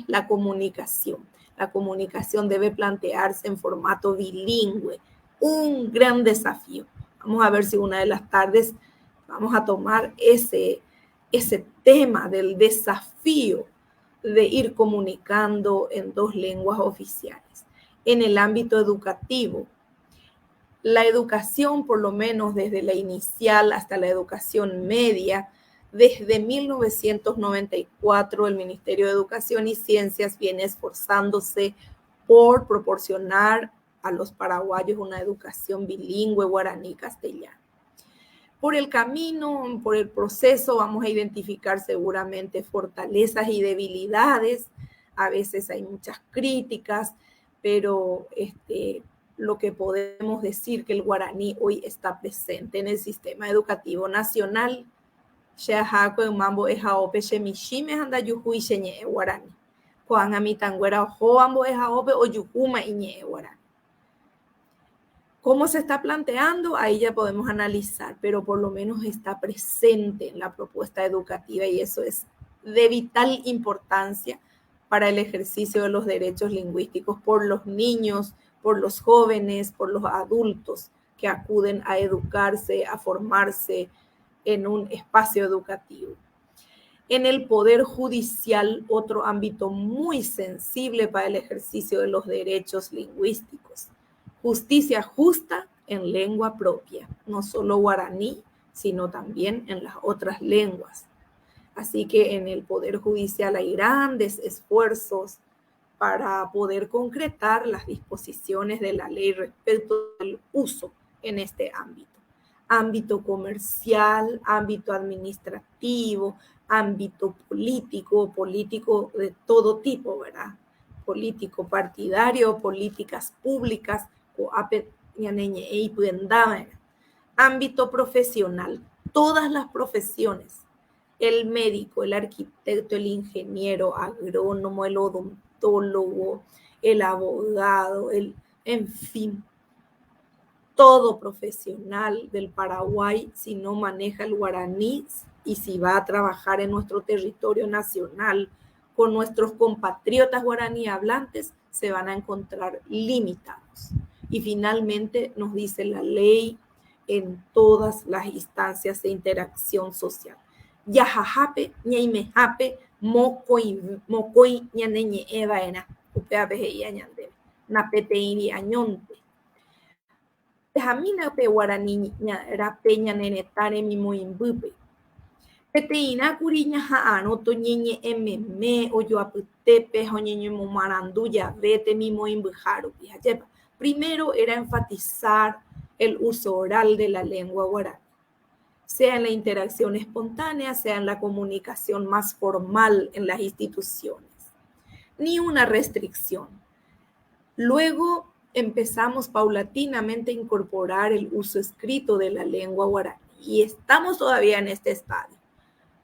la comunicación. La comunicación debe plantearse en formato bilingüe, un gran desafío. Vamos a ver si una de las tardes vamos a tomar ese tema del desafío de ir comunicando en dos lenguas oficiales. En el ámbito educativo, la educación, por lo menos desde la inicial hasta la educación media, desde 1994 el Ministerio de Educación y Ciencias viene esforzándose por proporcionar a los paraguayos una educación bilingüe guaraní-castellano. Por el camino, por el proceso, vamos a identificar seguramente fortalezas y debilidades. A veces hay muchas críticas, pero lo que podemos decir que el guaraní hoy está presente en el sistema educativo nacional. Mambo es aope shemishime anda yuhui sheñe guaraní. Kuan amitanguera ojo ambo es aope o yuhuma iñe guaraní. ¿Cómo se está planteando? Ahí ya podemos analizar, pero por lo menos está presente en la propuesta educativa y eso es de vital importancia para el ejercicio de los derechos lingüísticos por los niños, por los jóvenes, por los adultos que acuden a educarse, a formarse en un espacio educativo. En el Poder Judicial, otro ámbito muy sensible para el ejercicio de los derechos lingüísticos. Justicia justa en lengua propia, no solo guaraní, sino también en las otras lenguas. Así que en el Poder Judicial hay grandes esfuerzos para poder concretar las disposiciones de la ley respecto al uso en este ámbito. Ámbito comercial, ámbito administrativo, ámbito político de todo tipo, ¿verdad? Político partidario, políticas públicas, ámbito profesional, todas las profesiones el médico, el arquitecto, el ingeniero, agrónomo, el odontólogo, el abogado, en fin, todo profesional del Paraguay, si no maneja el guaraní y si va a trabajar en nuestro territorio nacional con nuestros compatriotas guaraní hablantes, se van a encontrar limitados. Y finalmente nos dice la ley en todas las instancias de interacción social. Yajajape, ñaimejape, mokoi ñaneñe evaena, upeapeje y añande, napeteiri añonte. Jamina pe guarani rape ñaneretãre mimoĩmbýpe. Peteĩrãkuri ñaha'ãrõ toñeñe'ẽmeme ojoapytépe ha oñeñemomarandu javéte mimoĩmbyha rupi. Primero era enfatizar el uso oral de la lengua guaraní, sea en la interacción espontánea, sea en la comunicación más formal en las instituciones. Ni una restricción. Luego empezamos paulatinamente a incorporar el uso escrito de la lengua guaraní y estamos todavía en este estadio,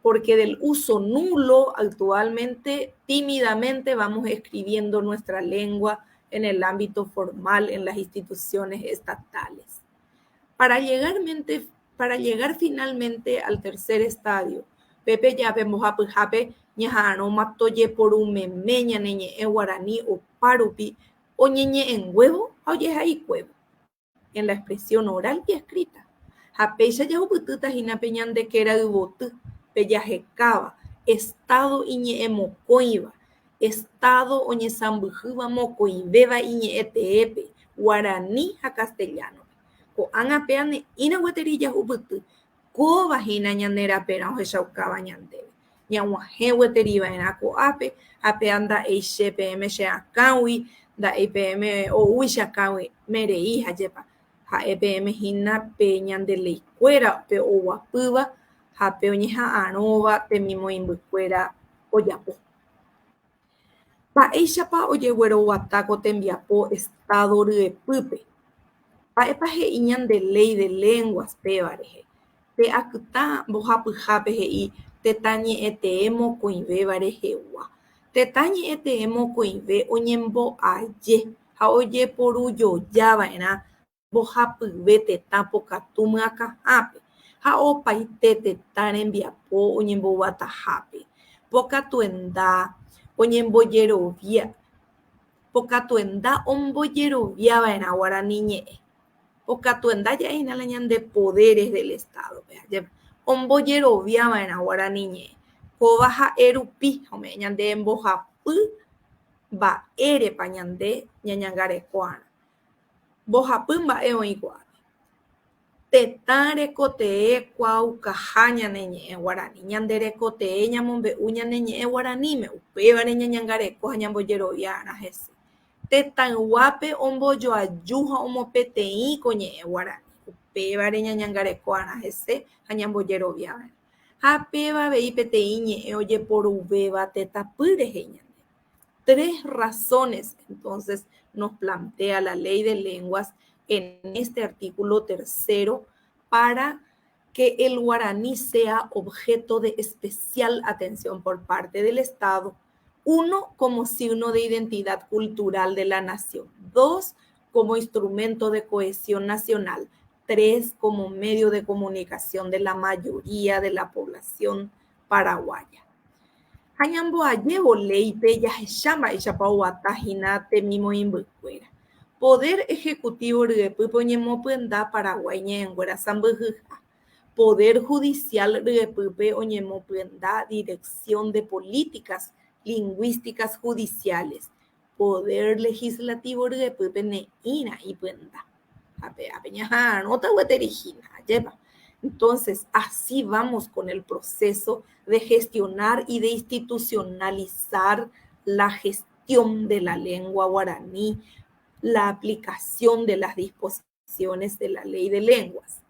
porque del uso nulo actualmente tímidamente vamos escribiendo nuestra lengua en el ámbito formal en las instituciones estatales. Para llegar finalmente al tercer estadio, Pepe ya vemos a Pujape, ñajaroma toye por un meme, ñaneñe en guaraní o parupi, o ñeñe en huevo, oye ahí huevo, en la expresión oral y escrita. Japeixa ya upututa hina peñan de que era ubotu, peyajecaba, estado iñe emocoiva, estado oñe sambujuba mocoiveva iñe eteepe, guaraní a castellano. O angapeane ina guaterilla uputu, cova hina ñanera pera o hechaucaba ñandebe. Ñahuaje guateriva en acoape, apeanda eipm sheakawi, da EPM o uishakawi merei hajepa ha EPM hina pe ñandeleikuéra pe oguapýva ha pe oñeha'ãrõva temimoĩmbykuéra ojapo. Mba'éichapa ojegueroguata ko tembiapo estado ryepýpe. Mba'épa he'i ñande ley de lenguas péva rehe. Pe akytã mbohapyhápe he'i tetã ñe'ẽtee mokõivéva rehegua. Tetã ñe'ẽtee mokõive oñembo'aje ha ojeporujojava'erã mbohapyve tetã pokatu myakãhápe ha opaite tetã rembiapo oñemboguatahápe. Pokatuenda oñembojerovia, pokatuenda ombojeroviava'erã guarani ñe'ẽ. Pokatuenda ja'éhina la ñande poderes del Estado. Ombojeroviava'erã guarani ñe'ẽ. Kóva ha'e rupi ome ñande mbohapy mba'érepa ñande ñañangareko'arã. Mbohapy mba'e oĩkuaápe. Tetã rekotee kuaukaha ñane ñe'ẽ guarani. Ñande rekotee ñamombe'u ñane ñe'ẽ guaraníme upévare ñañangareko ha ñambojerovia'arã hese. Tetãyguápe ombojoaju ha omopeteĩ ko ñe'ẽ guarani. Upévare ñañangareko'arã hese ha ñambojerovia'arã. Ha péva avei peteĩ ñe'ẽ ojeporuvéva tetãpy rehe ñande. 3 razones, entonces, nos plantea la ley de lenguas en este artículo 3 para que el guaraní sea objeto de especial atención por parte del Estado. 1, como signo de identidad cultural de la nación. 2, como instrumento de cohesión nacional. 3, como medio de comunicación de la mayoría de la población paraguaya. Hañamboajevo leipe jahecháma ichapa hina temimoĩmbykuéra. Poder Ejecutivo ryepýpe oñemopyenda Paraguay ñe'ẽnguéra sãmbyhyha. Poder Judicial ryepýpe oñemopyenda Dirección de Políticas Lingüísticas Judiciales. Poder Legislativo ryepýpe ne'írã ipyenda. Apeñaha'ãrõta gueterihína ajépa. Entonces, así vamos con el proceso de gestionar y de institucionalizar la gestión de la lengua guaraní, la aplicación de las disposiciones de la ley de lenguas.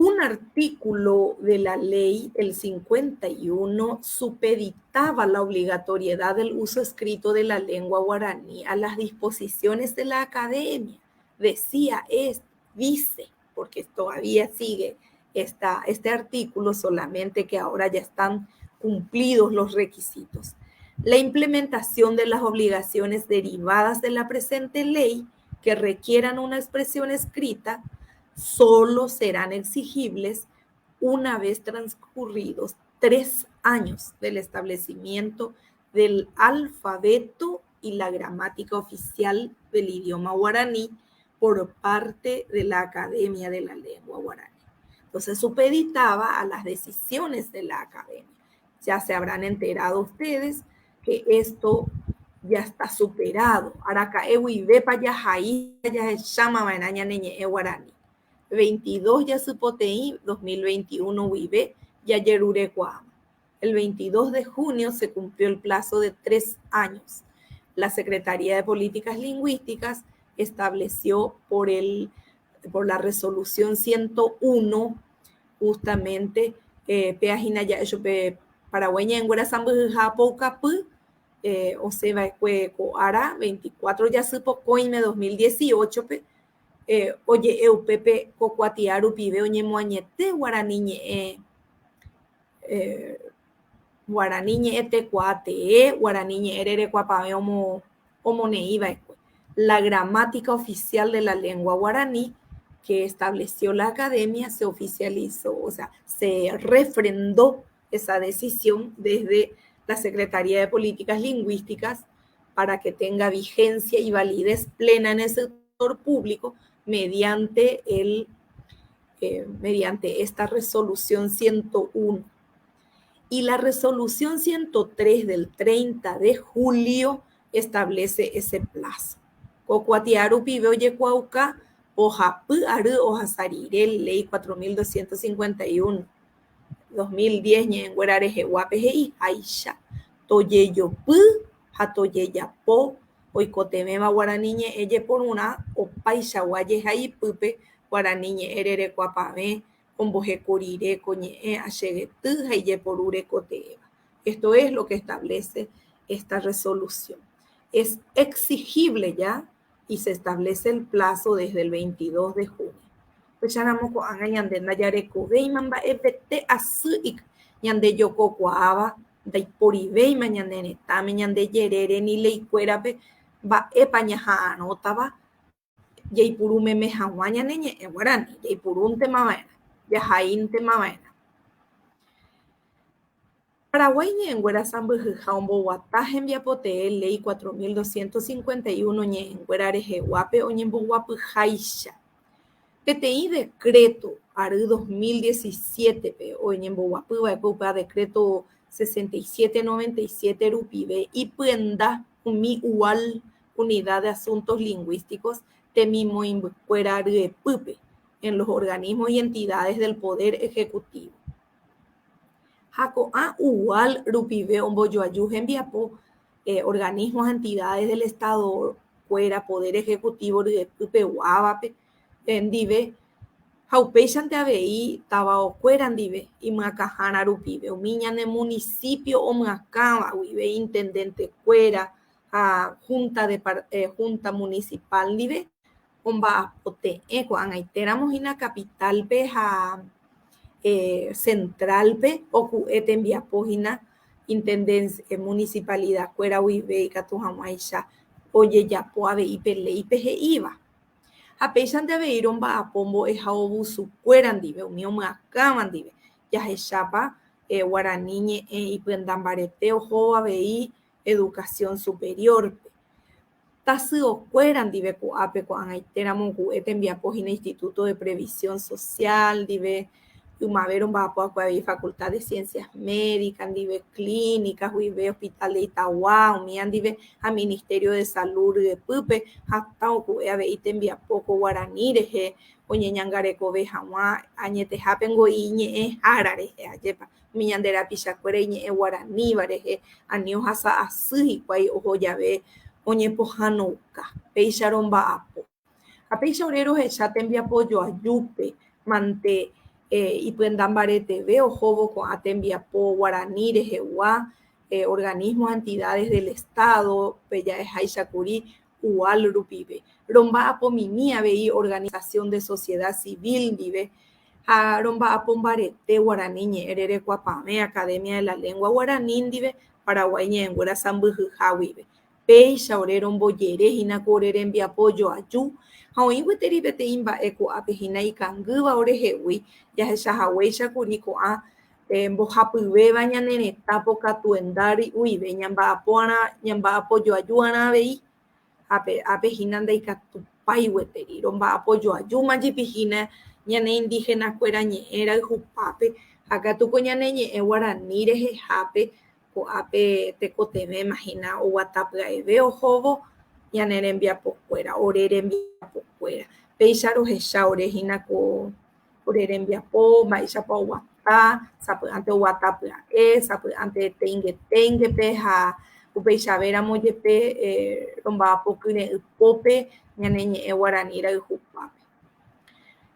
Un artículo de la ley, el 51, supeditaba la obligatoriedad del uso escrito de la lengua guaraní a las disposiciones de la academia. Decía, dice, porque todavía sigue este artículo, solamente que ahora ya están cumplidos los requisitos. La implementación de las obligaciones derivadas de la presente ley que requieran una expresión escrita solo serán exigibles una vez transcurridos 3 años del establecimiento del alfabeto y la gramática oficial del idioma guaraní por parte de la Academia de la Lengua Guaraní. Entonces, supeditaba a las decisiones de la Academia. Ya se habrán enterado ustedes que esto ya está superado. Araca ewibe pa ya jaí ya llama manaña neñe guaraní. 22 ya supoteí 2021 wibe ya yerure cuama. El 22 de junio se cumplió el plazo de 3 años. La Secretaría de Políticas Lingüísticas estableció por la resolución 101 justamente peajina ya eso paraguaya en guarasambu japoucapu o se va ara 24 ya supo coime 2018 oye eupepe cocuatiaru pibe oñemoañete guaraniñe etecuate guaraniñe erere cuapame omoneiva. La gramática oficial de la lengua guaraní que estableció la academia se oficializó, o sea, se refrendó esa decisión desde la Secretaría de Políticas Lingüísticas para que tenga vigencia y validez plena en el sector público mediante esta resolución 101. Y la resolución 103 del 30 de julio establece ese plazo. Cocuatiaru pibe oye cuauca ojapu aru ojasarire ley 4251 2010 ñenguerare jeguapeji aisha toyeyopu hatoyeyapo oikotemema guaraniñe eye por una opaichaguaye jaipype guaraniñe erere cuapame ombojekurire koñe'ẽ achegety ha ijeporúre kotéva. Esto es lo que establece esta resolución. Es exigible ya y se establece el plazo desde el 22 de junio. Pues ya vamos con ñande nayarekovéima mba'epete asý'ik ñande jokokuaáva ndaiporivéima ñande retãme ñande jerére ni leikuérape mba'épa ñaha'ãrõtava jaipurumeme hag̃ua ñane ñe'ẽ guarani jaipurúntemava'erã jahaíntemava'erã. Paraguay ñe'ẽnguéra sãmbyhyha omboguata hembiapotee ley 4251 ñe'ẽnguéra reheguápe oñemboguapyháicha. Peteĩ decreto ary 2017pe oñemboguapyva'ekue upe decreto 6797 rupive ipyenda umi UAL Unidad de Asuntos Lingüísticos temimoimbykuéra ryepýpe en los organismos y entidades del Poder Ejecutivo. Hako'ã UAL rupive ombojoaju hembiapo organismos, entidades del Estado kuéra Poder Ejecutivo ryepýpe guávape ndive ha upéichante avei tavaokuéra ndive imyakãhára rupive umi ñane municipio omyakãva guive intendente kuéra ha junta municipal ndive omba'apote'ẽ ko'ag̃aitéramo capitalpe ha centralpe oku'e tembiapohína intendencia municipalidad kuéra guive ikatu hag̃uáicha ojejapo aveípe leype he'íva. Ha péichante avei romba'apo mbo'ehaovusukuéra ndive umi omyakãva ndive jahechápa guarani ñe'ẽ ipyandambarete ohóvo avei educación superiorpe. Tasy'okuéra ndive ko'ápe ko'ag̃aitéramo oku'e tembiapohína Instituto de Previsión Social ndive ymave romba'apo avei Facultad de Ciencias Médicas ndive clínicas guive Hospital de Itauguá umi andive ha Ministerio de Salud ryepýpe hatã oku'e avei tembiapoko guarani rehe oñeñangarekove hag̃ua añetehápe ngo'i ñe'ẽhára rehe ajépa umi ñande rapichakuére iñe'ẽ guaraníva rehe ani ohasa asy hikuái oho jave oñepohãnoka péicha romba'apo. Ha péicha ore rohecha tembiapojoajúpe mante ipyandambareteve ohóvo ko'ã tembiapo guarani rehegua organismos, entidades del Estado pe jaeháichakuri UAL rupive. Romba'apomimi avei organización de sociedad civil ndive Jaromba apombarete guaraní ñe'ẽrere Kuapame, Academia de la Lengua Guaraní ndive Paraguay ñe'ẽnguéra sãmbyhyháguive. Péicha ore rombojere ko ore rembiapo joaju ha oĩ gueteri peteĩ mba'e ko'ápe hína ikangýva orehegui jahechahaguéichakuri ko'ã mbohapyvéva ñane retã pokatuenda ry'uive ñamba'apojoajúvarã avei ápe hína ndaikatupái gueteri romba'apojoajúma jipihína ñane indígenakuéra ñe'ẽ rayhupápe ha katuko ñane ñe'ẽ guarani rehehápe ko'ápe tekotevẽma hína oguatapya'eve ohóvo ñane rembiapokuéra ore rembiapokuéra péicha rohecha orehína ko ore rembiapo mba'éichapa oguata sapy'ánte oguatapya'e sapy'ánte téingepe ha upeichavéramo jepe romba'apokyre'ỹpópe ñane ñe'ẽ guarani rayhupápe.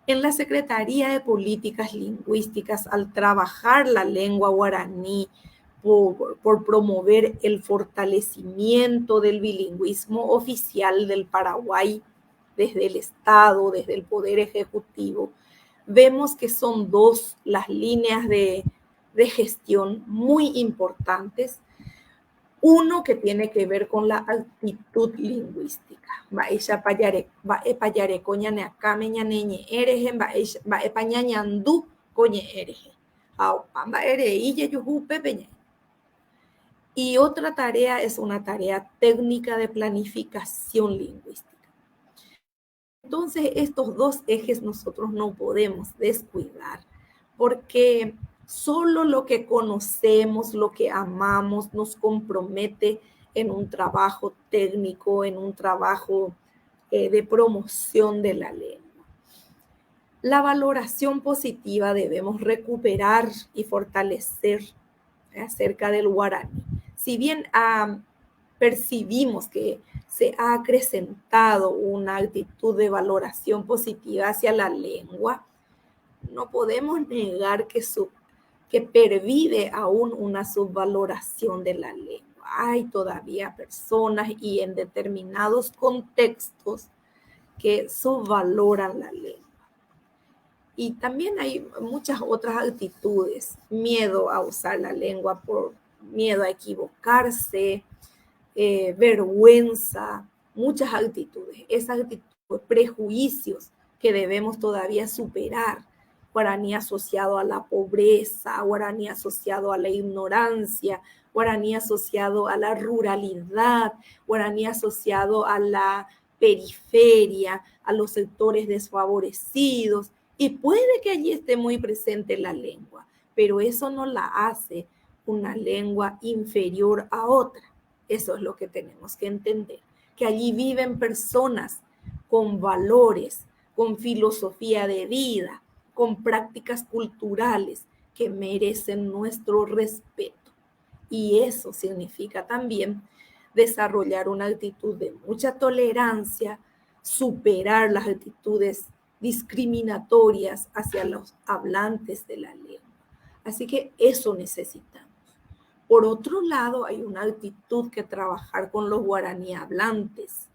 En la Secretaría de Políticas Lingüísticas, al trabajar la lengua guaraní por promover el fortalecimiento del bilingüismo oficial del Paraguay desde el Estado, desde el Poder Ejecutivo, vemos que son dos las líneas de gestión muy importantes. Uno que tiene que ver con la actitud lingüística. Mba'éichapa jareko ñaneakáme ñane ñe'ẽrehe, mba'épa ñañandu ko ñe'ẽrehe. Ha opa mba'erei jejuhu upépe ñe'ẽ. Y otra tarea es una tarea técnica de planificación lingüística. Entonces, estos dos ejes nosotros no podemos descuidar, porque solo lo que conocemos, lo que amamos, nos compromete en un trabajo técnico, en un trabajo de promoción de la lengua. La valoración positiva debemos recuperar y fortalecer acerca del guaraní. Si bien percibimos que se ha acrecentado una actitud de valoración positiva hacia la lengua, no podemos negar que pervive aún una subvaloración de la lengua. Hay todavía personas y en determinados contextos que subvaloran la lengua. Y también hay muchas otras actitudes, miedo a usar la lengua por miedo a equivocarse, vergüenza, muchas actitudes. Esas actitudes, prejuicios que debemos todavía superar. Guaraní asociado a la pobreza, guaraní asociado a la ignorancia, guaraní asociado a la ruralidad, guaraní asociado a la periferia, a los sectores desfavorecidos. Y puede que allí esté muy presente la lengua, pero eso no la hace una lengua inferior a otra. Eso es lo que tenemos que entender, que allí viven personas con valores, con filosofía de vida, con prácticas culturales que merecen nuestro respeto. Y eso significa también desarrollar una actitud de mucha tolerancia, superar las actitudes discriminatorias hacia los hablantes de la lengua. Así que eso necesitamos. Por otro lado, hay una actitud que trabajar con los guaraní hablantes.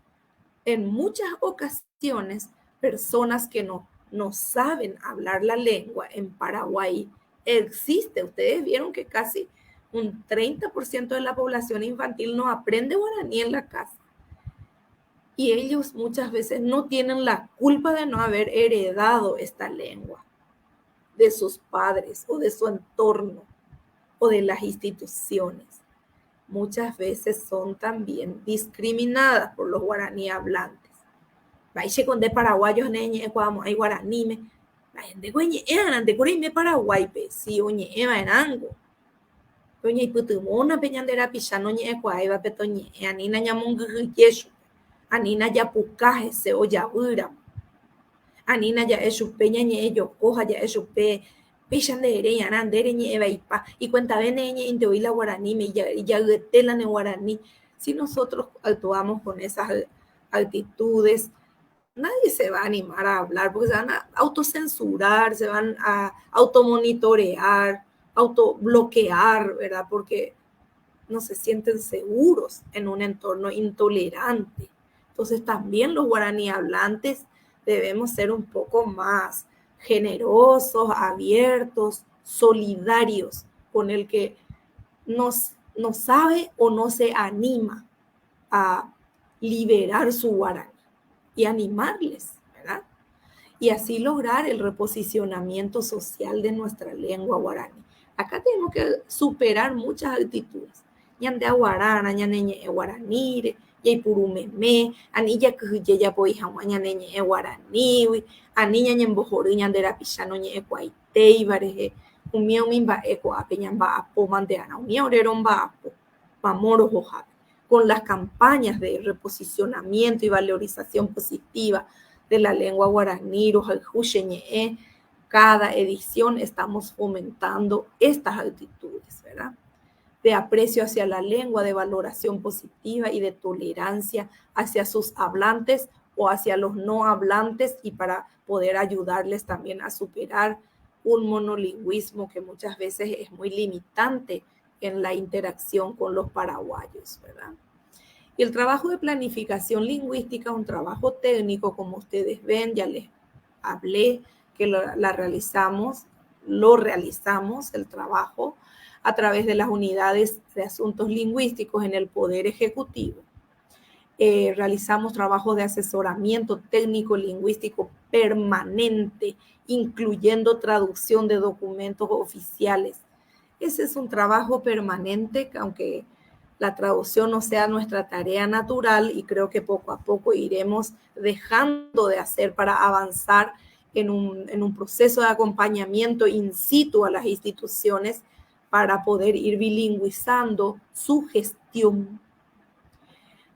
En muchas ocasiones, personas que no saben hablar la lengua en Paraguay existe. Ustedes vieron que casi un 30% de la población infantil no aprende guaraní en la casa. Y ellos muchas veces no tienen la culpa de no haber heredado esta lengua de sus padres o de su entorno o de las instituciones. Muchas veces son también discriminadas por los guaraní hablantes. Vaiche con de paraguayos neñe cuando hay guaraní me la gente coñe eran de corime Paraguay pe si oñe eva en ango. Coñe y putumona peñandera pichano ñe cuaiva petoñe anina ñamongu yesu. Anina ya pucaje se oyabura. Anina ya es peña ñe yo coja ya es pe pichandere y anandere ñe eva ipa y cuenta bene ñe inte la guaraní me ya getela ne guaraní. Si nosotros actuamos con esas actitudes, nadie se va a animar a hablar porque se van a autocensurar, se van a automonitorear, autobloquear, ¿verdad? Porque no se sienten seguros en un entorno intolerante. Entonces también los guaraní hablantes debemos ser un poco más generosos, abiertos, solidarios, con el que no sabe o no se anima a liberar su guaraní y animarles, ¿verdad? Y así lograr el reposicionamiento social de nuestra lengua guaraní. Acá tenemos que superar muchas actitudes. Ñande guarana, ñande guaraní, yay purumeme, anilla que ya poija ñande guaraní, anilla ñembojoru ñande rapillano ñe cuaitei vareje, umia umimba eco apeñamba apo mandeana, umia oreromba apo, mamoro hoja, con las campañas de reposicionamiento y valorización positiva de la lengua guaraní, cada edición estamos fomentando estas actitudes, ¿verdad? De aprecio hacia la lengua, de valoración positiva y de tolerancia hacia sus hablantes o hacia los no hablantes, y para poder ayudarles también a superar un monolingüismo que muchas veces es muy limitante en la interacción con los paraguayos, ¿verdad? Y el trabajo de planificación lingüística es un trabajo técnico, como ustedes ven, ya les hablé que lo realizamos el trabajo a través de las unidades de asuntos lingüísticos en el Poder Ejecutivo. Realizamos trabajo de asesoramiento técnico lingüístico permanente, incluyendo traducción de documentos oficiales. Ese es un trabajo permanente, aunque la traducción no sea nuestra tarea natural, y creo que poco a poco iremos dejando de hacer para avanzar en un proceso de acompañamiento in situ a las instituciones para poder ir bilingüizando su gestión.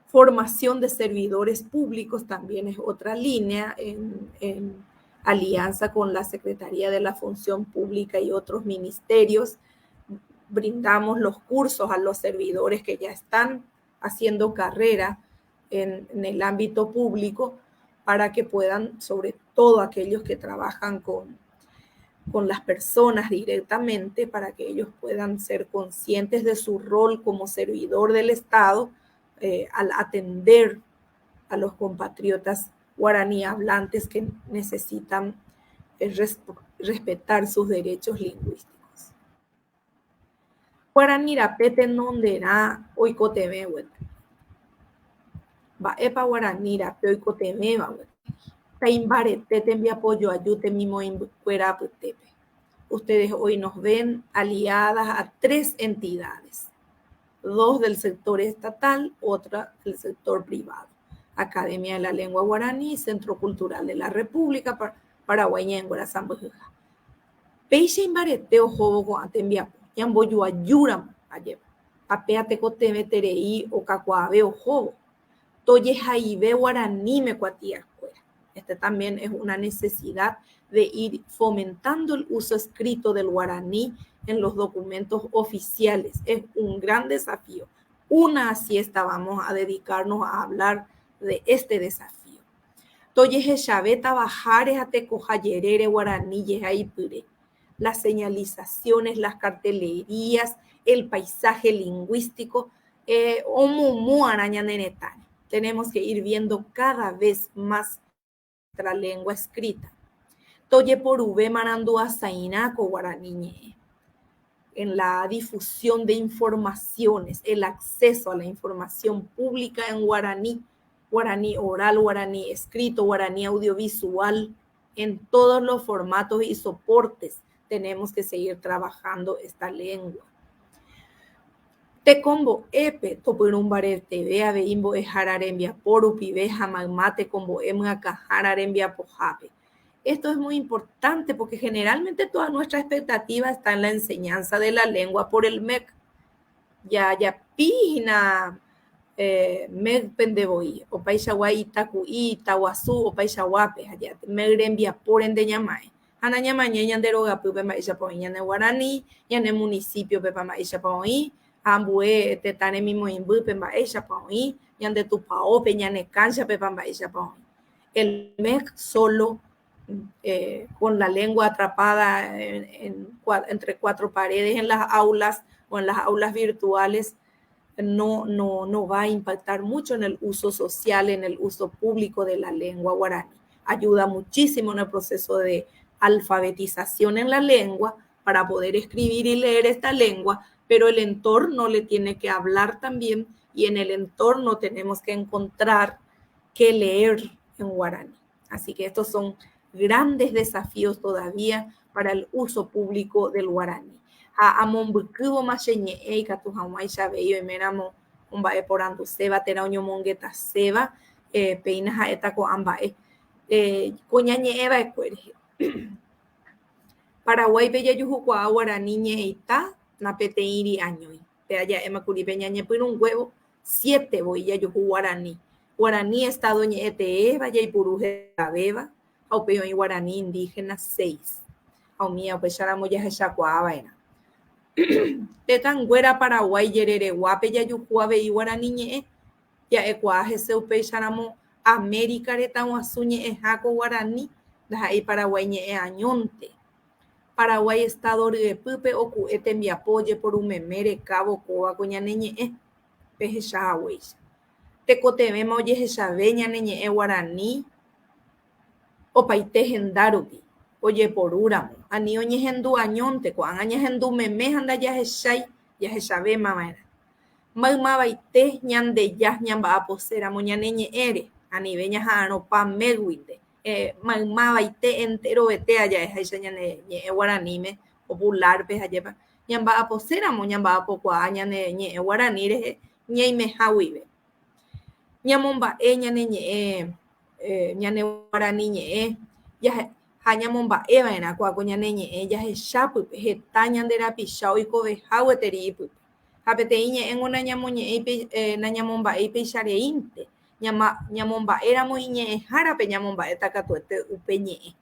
Formación de servidores públicos también es otra línea en alianza con la Secretaría de la Función Pública y otros ministerios. Brindamos los cursos a los servidores que ya están haciendo carrera en el ámbito público, para que puedan, sobre todo aquellos que trabajan con las personas directamente, para que ellos puedan ser conscientes de su rol como servidor del Estado al atender a los compatriotas guaraní hablantes que necesitan respetar sus derechos lingüísticos. Guaranirapete nondera oikoteme wetari. Mba'épa guaranirape oikoteméva wetari. Taimbarete tembiapoyo ayute mimoimbykuéra apytépe. Ustedes hoy nos ven aliadas a 3 entidades, 2 del sector estatal, otra del sector privado. Academia de la Lengua Guaraní, Centro Cultural de la República Paraguayenguara Sambujuja. Peixe imbarete ojobo con atembiapo, ñamboyu ayúramo ayeva. Apéate koteme terei o kakuave ojobo. Toye jaive guaraní me cuatía escuela. Este también es una necesidad de ir fomentando el uso escrito del guaraní en los documentos oficiales. Es un gran desafío. Una siesta vamos a dedicarnos a hablar de este desafío. Toye chaveta bajares a tecojayerere guaraní yejaipure. Las señalizaciones, las cartelerías, el paisaje lingüístico, tenemos que ir viendo cada vez más nuestra lengua escrita. Toye porube marandua sainaco guaraní. En la difusión de informaciones, el acceso a la información pública en guaraní, guaraní oral, guaraní escrito, guaraní audiovisual, en todos los formatos y soportes tenemos que seguir trabajando esta lengua. Te combo epe topurun bare tv aveimbo ejararembia poru pibeja magmate combo emakajararembia pojape. Esto es muy importante porque generalmente toda nuestra expectativa está en la enseñanza de la lengua por el MEC. Ya pina MEC pendeboí, o paishawa itakuí, tawasu, o paishawape, allá megrembia por endeñamae. Anañamañe ñanderoga pupe maisha poí, ñane guaraní, ñane municipio pepa maisha poí, ambue tetane mimo imbupe maisha poí, ñande tupaope, ñane cancha pepa maisha poí. El MEC solo con la lengua atrapada entre 4 paredes en las aulas o en las aulas virtuales, no va a impactar mucho en el uso social, en el uso público de la lengua guaraní. Ayuda muchísimo en el proceso de alfabetización en la lengua para poder escribir y leer esta lengua, pero el entorno le tiene que hablar también y en el entorno tenemos que encontrar qué leer en guaraní. Así que estos son grandes desafíos todavía para el uso público del guaraní. Amombukubo macheñe y katuhamai sabeyo emeramo umbae porandu seba tera oñomongueta seba peina haeta ko ambae koñañe eva ecuere. Paraguay peya yuhukua guaraní ñeita na peteiri añoi. Pea ya ema kuri peña ñepir un huevo 7 boilla yuhu guaraní. Guaraní estado ñete eva ya ipuruje la beba. Au peo en guaraní indígena 6. Au mía pecharamo ya hechacuaba era. Tetanguera Paraguay yerere guape ya yuhua bei guaraní ñe ya ecuaje se pecharamo América reta guasuñe ejaco guaraní. Da ahí Paraguay ñe añonte. Paraguay estado de Pupe o cuete mi apoye por un memere cabo coa coña neñe peje shaweis. Te coteme oye shaveña neñe guaraní o paite gendarubi. Oye por uramo. Ani oñe gendu añonte coan aña gendu meme anda ya shai ya shave mamera. Maima baite ñande ya ñamba aposera moña neñe ere. Ani veña jano pa meguite. Maima baite entero vete allá es allá ñe guaraní me popular pe allá ñamba aposera mo ñamba apocua ñe guaraní re ñe me hawibe ñamomba ñane ñane guaraní ñe ya hañamomba vaina cua coñane ñe ya he chapu he taña de la pichao y cobe haweteri hapete ñe en una ñamoñe na ñamomba pe chareinte ñamomba éramos iñe jarape ñamomba etacatuete upeñe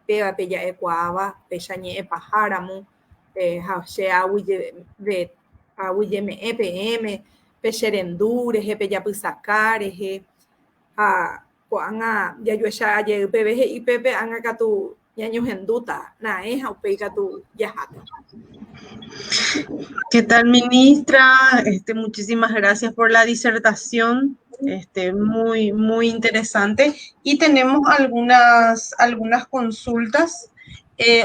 pega pella ecuava pechañe pajáramo se aguille me EPM pecherendure he pella pisacare he coanga ya yo ya ye PBG y Pepe anga catu ñaños enduta na upeica tu yajata. ¿Qué tal, ministra? Muchísimas gracias por la disertación, muy, muy interesante. Y tenemos algunas consultas,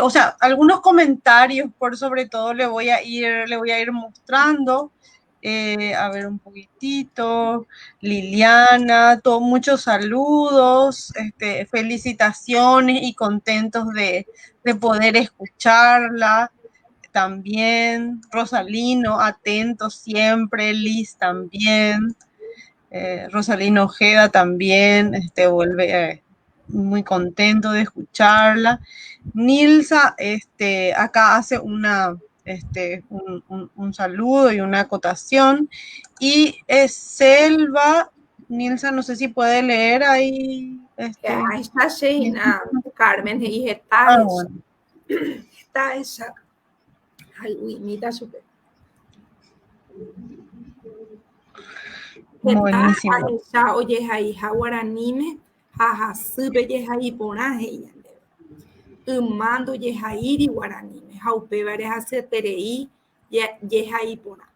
o sea, algunos comentarios, por sobre todo le voy a ir mostrando. A ver un poquitito. Liliana, muchos saludos, felicitaciones y contentos de poder escucharla. También, Rosalino, atento siempre, Liz también, Rosalino Ojeda también, vuelve muy contento de escucharla. Nilsa, acá hace un saludo y una acotación. Y Selva, Nilsa, no sé si puede leer ahí. Ahí está Sheina, Carmen, y está esa. Ay, uy, mira súper. Buenísimo. Oye, ahí, guaranime, jaja, sube, ahí, ponaje, mando, yehairi, guaranime, jaupe, vares, hace terei, yehaí, pona.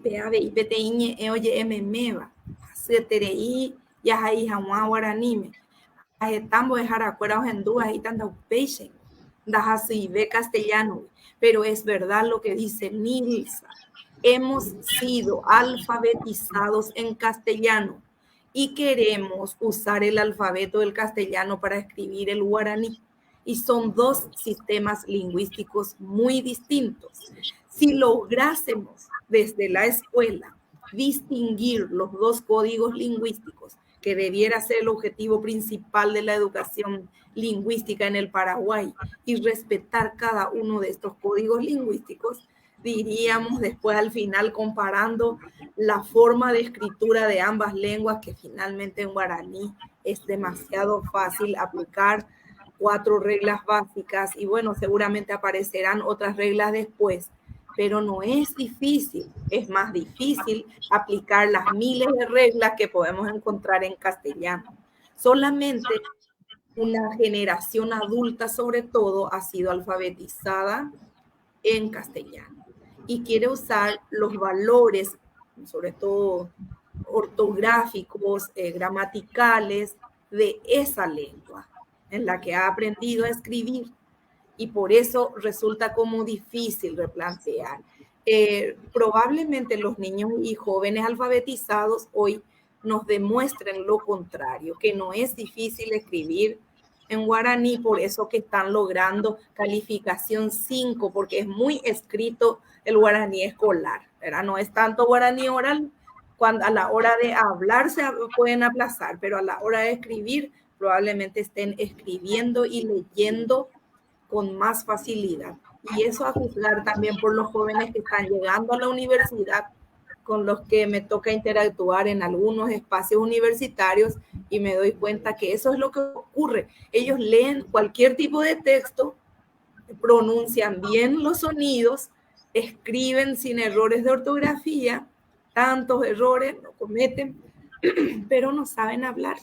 Peave, y peteiñe, oye, meva, hace terei, yehaí, jamás, guaranime. Tambo de jaracuera ojendúa y tanta upeichen, dajasi ve castellano, pero es verdad lo que dice Nilsa. Hemos sido alfabetizados en castellano y queremos usar el alfabeto del castellano para escribir el guaraní. Y son dos sistemas lingüísticos muy distintos. Si lográsemos desde la escuela distinguir los dos códigos lingüísticos, que debiera ser el objetivo principal de la educación lingüística en el Paraguay, y respetar cada uno de estos códigos lingüísticos, diríamos después al final, comparando la forma de escritura de ambas lenguas, que finalmente en guaraní es demasiado fácil aplicar 4 reglas básicas y bueno, seguramente aparecerán otras reglas después, pero no es difícil, es más difícil aplicar las miles de reglas que podemos encontrar en castellano. Solamente una generación adulta, sobre todo, ha sido alfabetizada en castellano y quiere usar los valores, sobre todo ortográficos, gramaticales, de esa lengua. en la que ha aprendido a escribir y por eso resulta como difícil replantear. Probablemente los niños y jóvenes alfabetizados hoy nos demuestren lo contrario, que no es difícil escribir en guaraní, por eso que están logrando calificación 5, porque es muy escrito el guaraní escolar, ¿verdad? No es tanto guaraní oral, cuando a la hora de hablar se pueden aplazar, pero a la hora de escribir probablemente estén escribiendo y leyendo con más facilidad. Y eso a juzgar también por los jóvenes que están llegando a la universidad, con los que me toca interactuar en algunos espacios universitarios y me doy cuenta que eso es lo que ocurre. Ellos leen cualquier tipo de texto, pronuncian bien los sonidos, escriben sin errores de ortografía, tantos errores no cometen, pero no saben hablar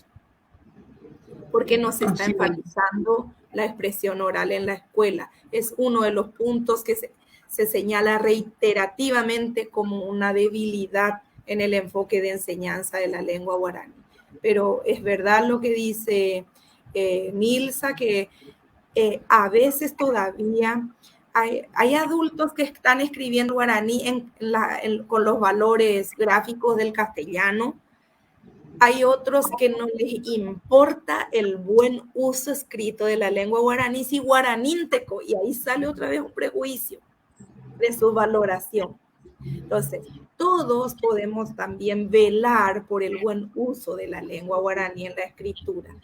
porque no se está enfatizando la expresión oral en la escuela. Es uno de los puntos que se señala reiterativamente como una debilidad en el enfoque de enseñanza de la lengua guaraní. Pero es verdad lo que dice Nilsa, que a veces todavía hay adultos que están escribiendo guaraní con los valores gráficos del castellano. Hay otros que no les importa el buen uso escrito de la lengua guaraní, si guaranínteco, y ahí sale otra vez un prejuicio de su valoración. Entonces, todos podemos también velar por el buen uso de la lengua guaraní en la escritura.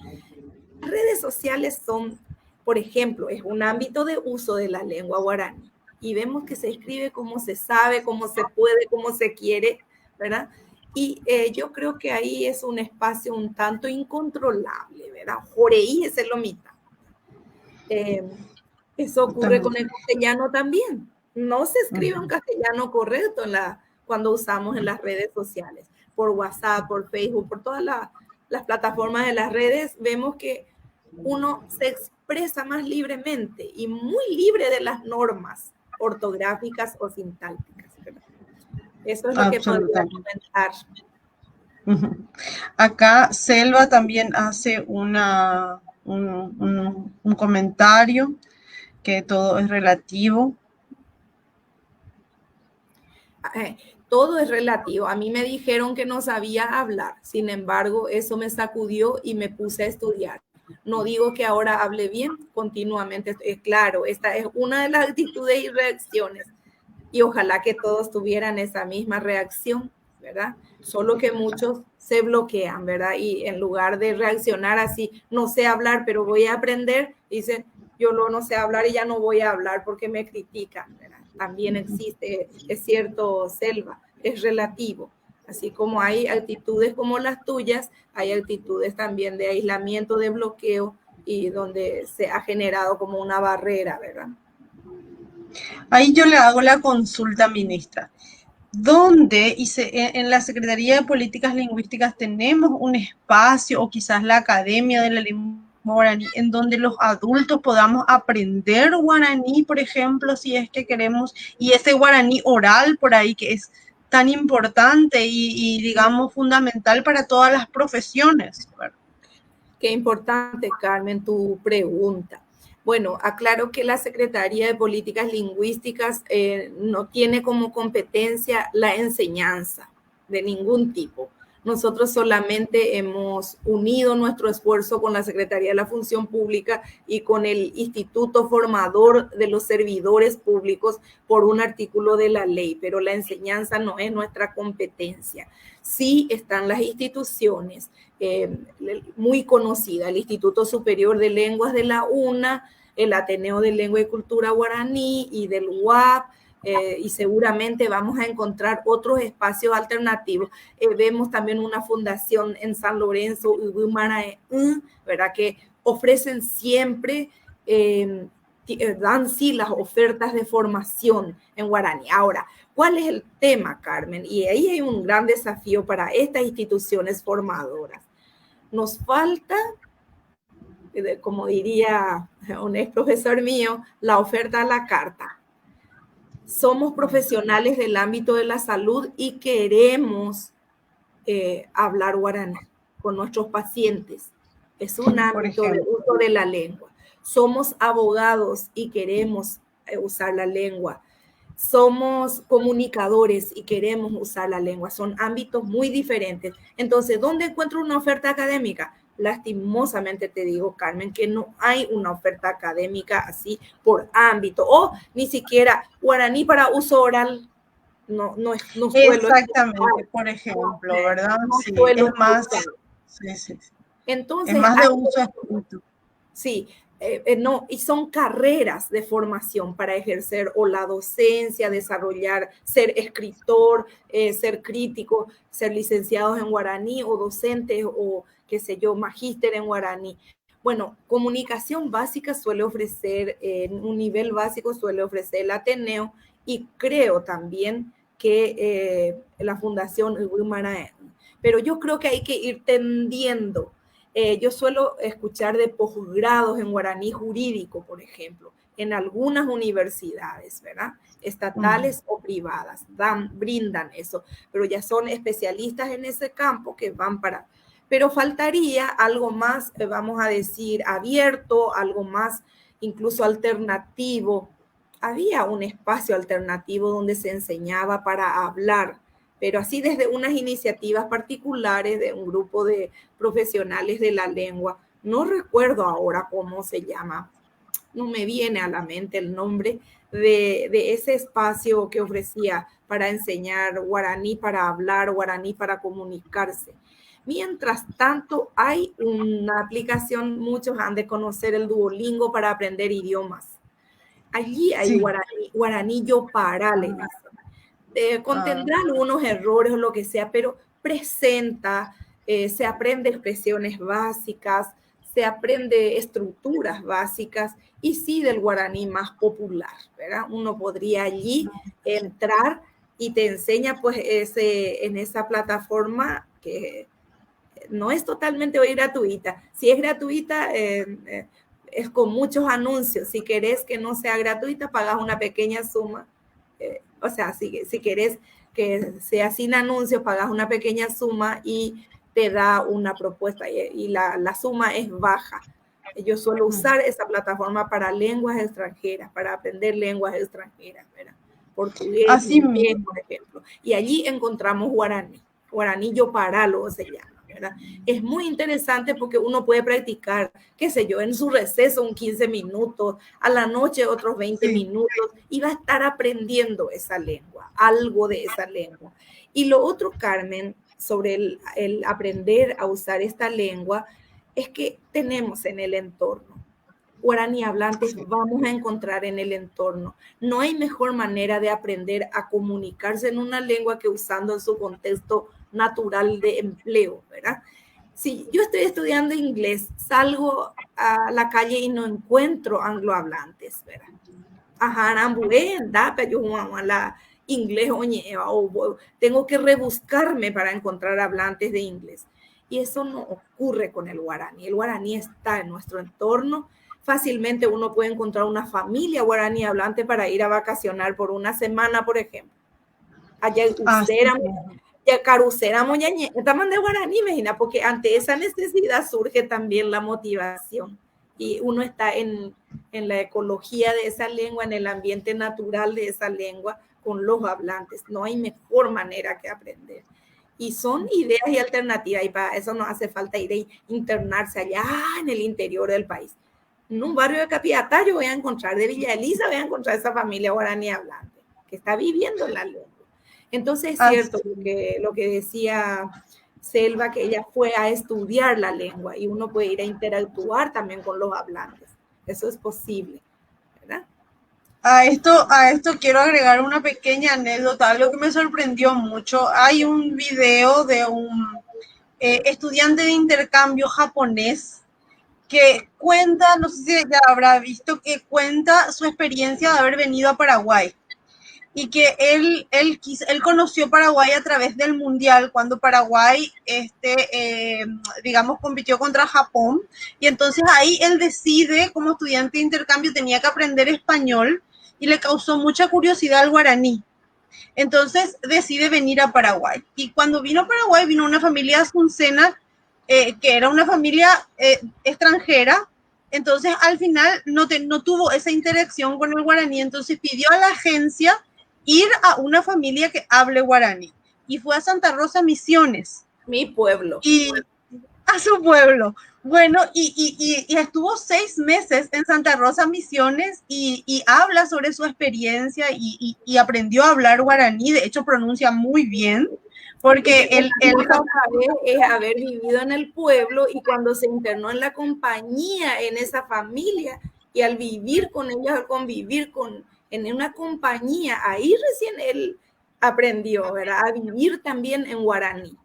Las redes sociales son, por ejemplo, es un ámbito de uso de la lengua guaraní, y vemos que se escribe como se sabe, como se puede, como se quiere, ¿verdad? Y yo creo que ahí es un espacio un tanto incontrolable, ¿verdad? Joreí es el omita. Eso ocurre con el castellano también. No se escribe un castellano correcto cuando usamos en las redes sociales, por WhatsApp, por Facebook, por todas las plataformas de las redes, vemos que uno se expresa más libremente y muy libre de las normas ortográficas o sintácticas, ¿verdad? Eso es lo que podría comentar. Acá Selva también hace un comentario que todo es relativo. Todo es relativo. A mí me dijeron que no sabía hablar, sin embargo, eso me sacudió y me puse a estudiar. No digo que ahora hable bien, continuamente. Claro, esta es una de las actitudes y reacciones. Y ojalá que todos tuvieran esa misma reacción, ¿verdad? Solo que muchos se bloquean, ¿verdad? Y en lugar de reaccionar así, no sé hablar, pero voy a aprender, dicen, yo no sé hablar y ya no voy a hablar porque me critican, ¿verdad? También existe, es cierto, Selva, es relativo. Así como hay actitudes como las tuyas, hay actitudes también de aislamiento, de bloqueo, y donde se ha generado como una barrera, ¿verdad? Ahí yo le hago la consulta, ministra. ¿Dónde en la Secretaría de Políticas Lingüísticas tenemos un espacio o quizás la Academia de la Lengua Guaraní en donde los adultos podamos aprender guaraní, por ejemplo, si es que queremos, y ese guaraní oral por ahí que es tan importante y digamos fundamental para todas las profesiones? Qué importante, Carmen, tu pregunta. Bueno, aclaro que la Secretaría de Políticas Lingüísticas no tiene como competencia la enseñanza de ningún tipo. Nosotros solamente hemos unido nuestro esfuerzo con la Secretaría de la Función Pública y con el Instituto Formador de los Servidores Públicos por un artículo de la ley, pero la enseñanza no es nuestra competencia. Sí están las instituciones muy conocidas, el Instituto Superior de Lenguas de la UNA, el Ateneo de Lengua y Cultura Guaraní y del UAP, y seguramente vamos a encontrar otros espacios alternativos. Vemos también una fundación en San Lorenzo, ¿verdad? Que ofrecen siempre, dan sí las ofertas de formación en guaraní. Ahora, ¿cuál es el tema, Carmen? Y ahí hay un gran desafío para estas instituciones formadoras. Nos falta, como diría un ex profesor mío, la oferta a la carta. Somos profesionales del ámbito de la salud y queremos hablar guaraní con nuestros pacientes, es un Por ámbito de ejemplo. uso de la lengua. Somos abogados y queremos usar la lengua. Somos comunicadores y queremos usar la lengua. Son ámbitos muy diferentes. Entonces, ¿dónde encuentro una oferta académica? Lastimosamente te digo, Carmen, que no hay una oferta académica así por ámbito o ni siquiera guaraní para uso oral. No suelo Exactamente, escuchar. por ejemplo, ¿verdad? No Sí, suelo es más, escuchar. sí, sí, sí. Es Entonces, más de hay, uso escrito. sí, no, y son carreras de formación para ejercer o la docencia, desarrollar, ser escritor, ser crítico, ser licenciados en guaraní o docentes o qué sé yo, magíster en guaraní. Bueno, comunicación básica suele ofrecer, en un nivel básico suele ofrecer el Ateneo y creo también que la Fundación Humana, pero yo creo que hay que ir tendiendo. Yo suelo escuchar de posgrados en guaraní jurídico, por ejemplo, en algunas universidades, ¿verdad? Estatales o privadas, brindan eso, pero ya son especialistas en ese campo que van para... Pero faltaría algo más, vamos a decir, abierto, algo más incluso alternativo. Había un espacio alternativo donde se enseñaba para hablar, pero así desde unas iniciativas particulares de un grupo de profesionales de la lengua. No recuerdo ahora cómo se llama, no me viene a la mente el nombre de ese espacio que ofrecía para enseñar guaraní, para hablar, guaraní, para comunicarse. Mientras tanto, hay una aplicación, muchos han de conocer el Duolingo para aprender idiomas. Allí hay Sí. guaraní Yopara, le dicen. Contendrá algunos errores o lo que sea, pero presenta, se aprende expresiones básicas, se aprende estructuras básicas y sí del guaraní más popular, ¿verdad? Uno podría allí entrar y te enseña pues en esa plataforma que no es totalmente hoy gratuita. Si es gratuita, es con muchos anuncios. Si querés que no sea gratuita, pagas una pequeña suma. O sea, si querés que sea sin anuncios, pagas una pequeña suma y te da una propuesta y la suma es baja. Yo suelo usar esa plataforma para lenguas extranjeras, para aprender lenguas extranjeras, ¿verdad? Portugués, Así inglés, mismo. por ejemplo. Y allí encontramos guaraní. Guaraní Yoparalo se llama. ¿Verdad? Es muy interesante porque uno puede practicar, qué sé yo, en su receso un 15 minutos, a la noche otros 20 Sí. minutos y va a estar aprendiendo esa lengua, algo de esa lengua. Y lo otro, Carmen, sobre el aprender a usar esta lengua, es que tenemos en el entorno. Guaraní hablantes Sí. vamos a encontrar en el entorno. No hay mejor manera de aprender a comunicarse en una lengua que usando en su contexto natural de empleo, ¿verdad? Si yo estoy estudiando inglés, salgo a la calle y no encuentro anglohablantes, ¿verdad? Ajá, yo la inglés o tengo que rebuscarme para encontrar hablantes de inglés. Y eso no ocurre con el guaraní. El guaraní está en nuestro entorno. Fácilmente uno puede encontrar una familia guaraní hablante para ir a vacacionar por una semana, por ejemplo. Allá usera, ya carucera moñañe, estaban de guaraní, imagina, porque ante esa necesidad surge también la motivación. Y uno está en la ecología de esa lengua, en el ambiente natural de esa lengua, con los hablantes. No hay mejor manera que aprender. Y son ideas y alternativas, y para eso no hace falta ir a internarse allá en el interior del país. En un barrio de Capiatá yo voy a encontrar, de Villa Elisa voy a encontrar esa familia guaraní hablante, que está viviendo en la lengua. Entonces es cierto lo que decía Selva, que ella fue a estudiar la lengua y uno puede ir a interactuar también con los hablantes. Eso es posible, ¿verdad? A esto quiero agregar una pequeña anécdota, algo que me sorprendió mucho. Hay un video de un estudiante de intercambio japonés que cuenta, no sé si ya habrá visto, que cuenta su experiencia de haber venido a Paraguay y que él conoció Paraguay a través del Mundial, cuando Paraguay, digamos, compitió contra Japón, y entonces ahí él decide, como estudiante de intercambio, tenía que aprender español, y le causó mucha curiosidad al guaraní. Entonces decide venir a Paraguay. Y cuando vino a Paraguay, vino una familia asuncena que era una familia extranjera. Entonces al final no tuvo esa interacción con el guaraní, entonces pidió a la agencia ir a una familia que hable guaraní y fue a Santa Rosa Misiones. Mi pueblo. Y a su pueblo. Bueno, y estuvo 6 meses en Santa Rosa Misiones y habla sobre su experiencia y aprendió a hablar guaraní, de hecho pronuncia muy bien, porque es haber vivido en el pueblo y cuando se internó en la compañía, en esa familia, y al vivir con ellos, al convivir en una compañía, ahí recién él aprendió, ¿verdad? A vivir también en guaraní.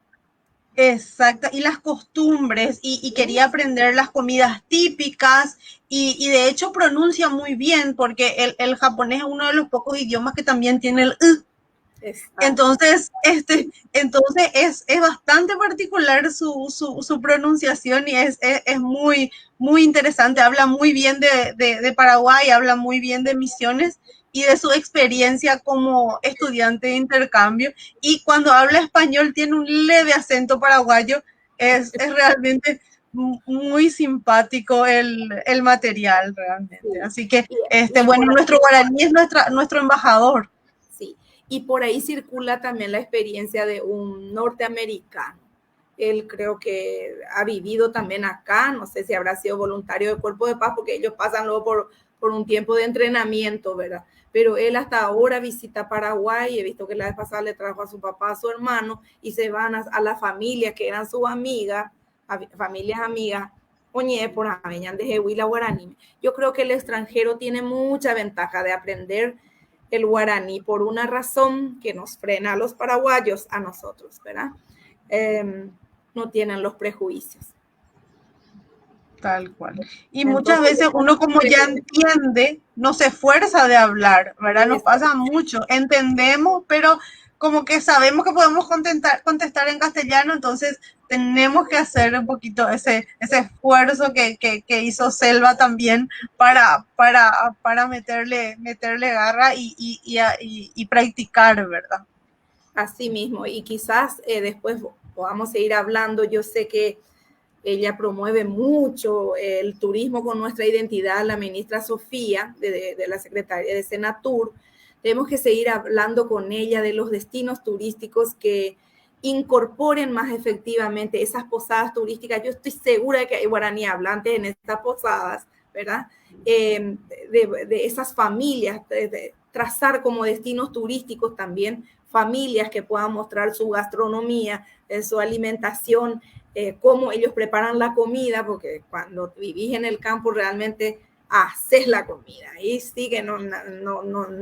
Exacto, y las costumbres, y quería aprender las comidas típicas, y de hecho pronuncia muy bien, porque el japonés es uno de los pocos idiomas que también tiene el entonces, entonces es bastante particular su pronunciación y es muy, muy interesante. Habla muy bien de Paraguay, habla muy bien de Misiones y de su experiencia como estudiante de intercambio. Y cuando habla español tiene un leve acento paraguayo. Es realmente muy simpático el material, realmente. Así que, bueno, nuestro guaraní es nuestro embajador. Sí, y por ahí circula también la experiencia de un norteamericano. Él creo que ha vivido también acá, no sé si habrá sido voluntario de Cuerpo de Paz, porque ellos pasan luego por un tiempo de entrenamiento, ¿verdad? Pero él hasta ahora visita Paraguay, he visto que la vez pasada le trajo a su papá, a su hermano, y se van a la familia que eran sus amigas, familias amigas, oye, por Aveñan de Jehuila Guaraní. Yo creo que el extranjero tiene mucha ventaja de aprender el guaraní por una razón que nos frena a los paraguayos, a nosotros, ¿verdad? No tienen los prejuicios. Tal cual. Y muchas veces uno como ya entiende, no se esfuerza de hablar, ¿verdad? Nos pasa mucho. Entendemos, pero como que sabemos que podemos contestar en castellano, entonces tenemos que hacer un poquito ese esfuerzo que hizo Selva también para meterle garra y practicar, ¿verdad? Así mismo, y quizás después podamos seguir hablando. Yo sé que ella promueve mucho el turismo con nuestra identidad, la ministra Sofía, de la Secretaría de Senatur. Tenemos que seguir hablando con ella de los destinos turísticos que incorporen más efectivamente esas posadas turísticas. Yo estoy segura de que hay guaraní hablantes en estas posadas, ¿verdad? De esas familias, de trazar como destinos turísticos también familias que puedan mostrar su gastronomía, su alimentación, cómo ellos preparan la comida, porque cuando vivís en el campo realmente haces la comida. Ahí sí que no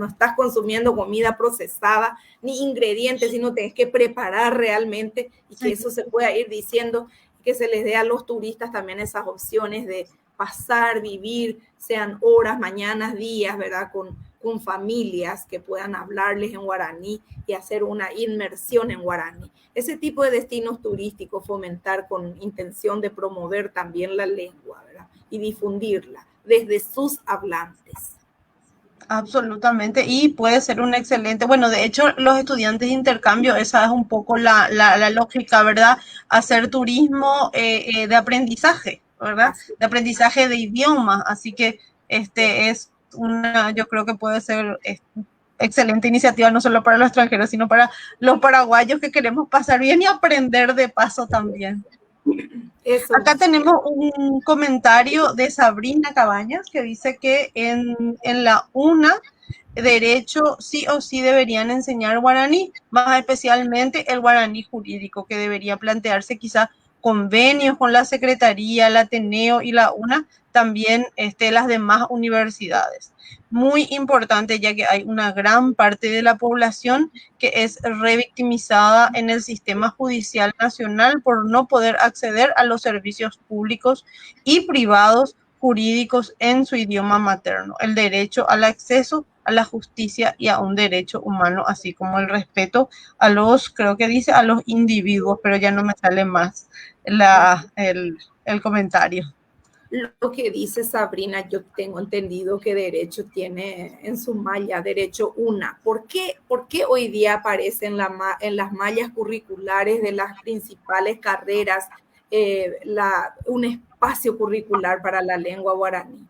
estás consumiendo comida procesada ni ingredientes, sino tienes que preparar realmente y que eso se pueda ir diciendo, que se les dé a los turistas también esas opciones de pasar, vivir, sean horas, mañanas, días, ¿verdad? Con familias que puedan hablarles en guaraní y hacer una inmersión en guaraní. Ese tipo de destinos turísticos fomentar con intención de promover también la lengua, ¿verdad? Y difundirla desde sus hablantes. Absolutamente, y puede ser un excelente, bueno, de hecho, los estudiantes de intercambio, esa es un poco la lógica, ¿verdad? Hacer turismo de aprendizaje, ¿verdad? Así. De aprendizaje de idiomas, así que es yo creo que puede ser excelente iniciativa, no solo para los extranjeros, sino para los paraguayos que queremos pasar bien y aprender de paso también. Eso. Acá tenemos un comentario de Sabrina Cabañas que dice que en la UNA Derecho sí o sí deberían enseñar guaraní, más especialmente el guaraní jurídico, que debería plantearse quizá convenios con la Secretaría, el Ateneo y la UNA, también las demás universidades. Muy importante, ya que hay una gran parte de la población que es revictimizada en el sistema judicial nacional por no poder acceder a los servicios públicos y privados jurídicos en su idioma materno. El derecho al acceso a la justicia y a un derecho humano, así como el respeto a creo que dice a los individuos, pero ya no me sale más el comentario. Lo que dice Sabrina, yo tengo entendido que derecho tiene en su malla, derecho una. ¿Por qué hoy día aparece en las mallas curriculares de las principales carreras un espacio curricular para la lengua guaraní.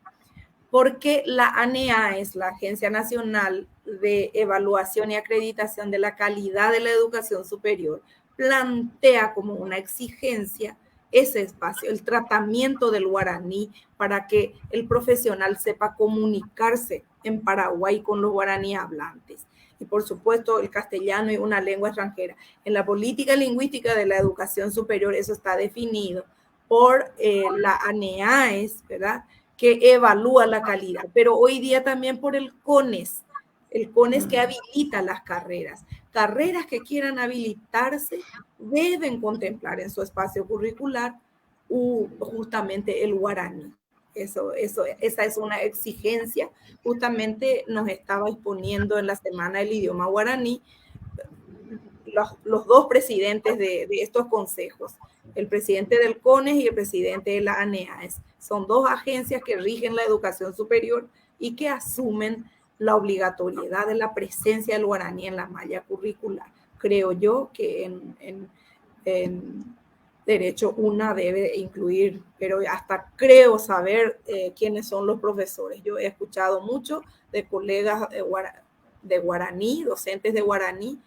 Porque la ANEAES, la Agencia Nacional de Evaluación y Acreditación de la Calidad de la Educación Superior, plantea como una exigencia ese espacio, el tratamiento del guaraní para que el profesional sepa comunicarse en Paraguay con los guaraní hablantes. Y por supuesto el castellano y una lengua extranjera. En la política lingüística de la educación superior eso está definido por la ANEAES, ¿verdad?, que evalúa la calidad, pero hoy día también por el CONES que habilita las carreras. Carreras que quieran habilitarse deben contemplar en su espacio curricular justamente el guaraní. Esa es una exigencia. Justamente nos estaba exponiendo en la Semana del Idioma Guaraní los dos presidentes de estos consejos, el presidente del CONES y el presidente de la ANEAES. Son dos agencias que rigen la educación superior y que asumen la obligatoriedad de la presencia del guaraní en la malla curricular. Creo yo que en derecho una debe incluir, pero hasta creo saber quiénes son los profesores. Yo he escuchado mucho de colegas de guaraní, docentes de guaraní,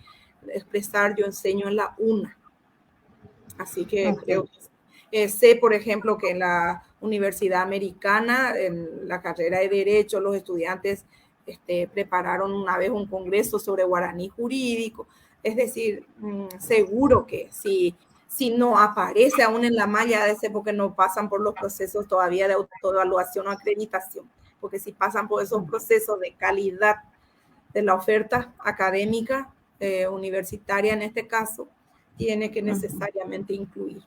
expresar yo enseño en la UNA. Así que creo que sé, por ejemplo, que en la Universidad Americana, en la carrera de Derecho, los estudiantes prepararon una vez un congreso sobre guaraní jurídico. Es decir, seguro que si no aparece aún en la malla, es porque no pasan por los procesos todavía de autoevaluación o acreditación, porque si pasan por esos procesos de calidad de la oferta académica universitaria en este caso, tiene que necesariamente incluir.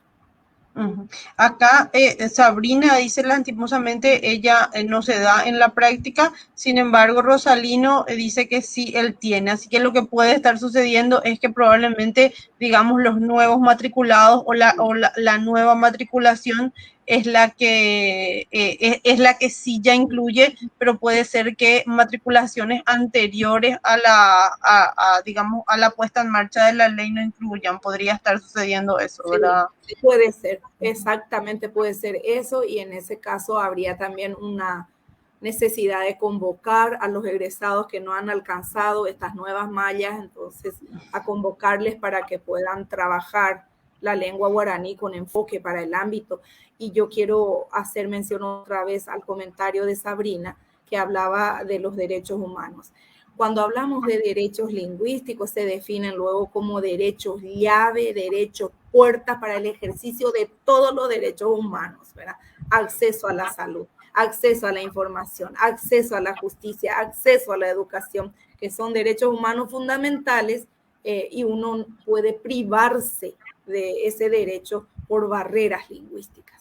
Acá Sabrina dice lastimosamente ella no se da en la práctica, sin embargo Rosalino dice que sí él tiene, así que lo que puede estar sucediendo es que probablemente digamos los nuevos matriculados o la nueva matriculación es la que sí ya incluye, pero puede ser que matriculaciones anteriores digamos a la puesta en marcha de la ley no incluyan, podría estar sucediendo eso, ¿verdad? Sí, puede ser, exactamente puede ser eso, y en ese caso habría también una necesidad de convocar a los egresados que no han alcanzado estas nuevas mallas, entonces a convocarles para que puedan trabajar la lengua guaraní con enfoque para el ámbito. Y yo quiero hacer mención otra vez al comentario de Sabrina, que hablaba de los derechos humanos. Cuando hablamos de derechos lingüísticos, se definen luego como derechos llave, derechos puerta para el ejercicio de todos los derechos humanos, ¿verdad? Acceso a la salud, acceso a la información, acceso a la justicia, acceso a la educación, que son derechos humanos fundamentales, y uno puede privarse de ese derecho por barreras lingüísticas.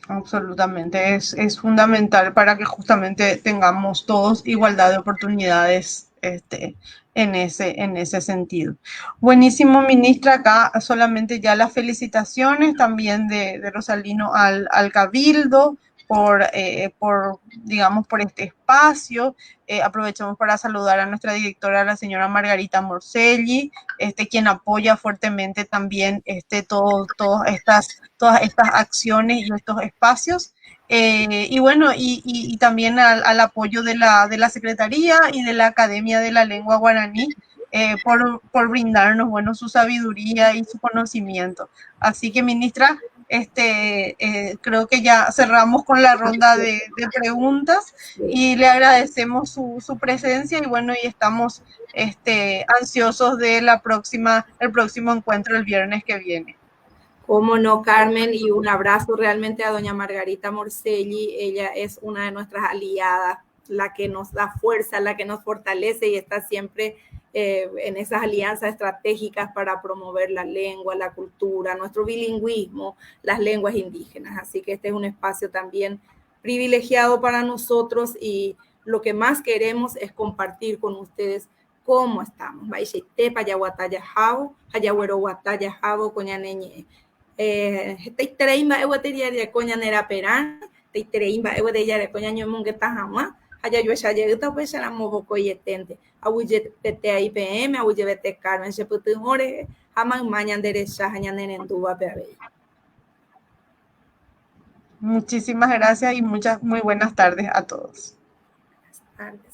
Absolutamente, es fundamental para que justamente tengamos todos igualdad de oportunidades en ese sentido. Buenísimo, ministra, acá solamente ya las felicitaciones también de Rosalino al Cabildo digamos, por este espacio. Aprovechamos para saludar a nuestra directora, la señora Margarita Morselli, quien apoya fuertemente también todas estas acciones y estos espacios. Y bueno, y también al apoyo de la Secretaría y de la Academia de la Lengua Guaraní, por brindarnos, bueno, su sabiduría y su conocimiento. Así que, ministra, creo que ya cerramos con la ronda de preguntas y le agradecemos su presencia y bueno, y estamos ansiosos de el próximo encuentro el viernes que viene. Cómo no, Carmen, y un abrazo realmente a doña Margarita Morselli. Ella es una de nuestras aliadas, la que nos da fuerza, la que nos fortalece y está siempre en esas alianzas estratégicas para promover la lengua, la cultura, nuestro bilingüismo, las lenguas indígenas. Así que este es un espacio también privilegiado para nosotros y lo que más queremos es compartir con ustedes cómo estamos. Teitreimba eguateria de coña nera perán, teitreimba eguateria de coña ñomungueta jamás, haya yo esa lleguita pues era moboco y etente, abuye pete a IPM, abuye vete Carmen, se putin ore, jamás mañan derecha, hañan en duba bebé. Muchísimas gracias y muchas muy buenas tardes a todos. Buenas tardes.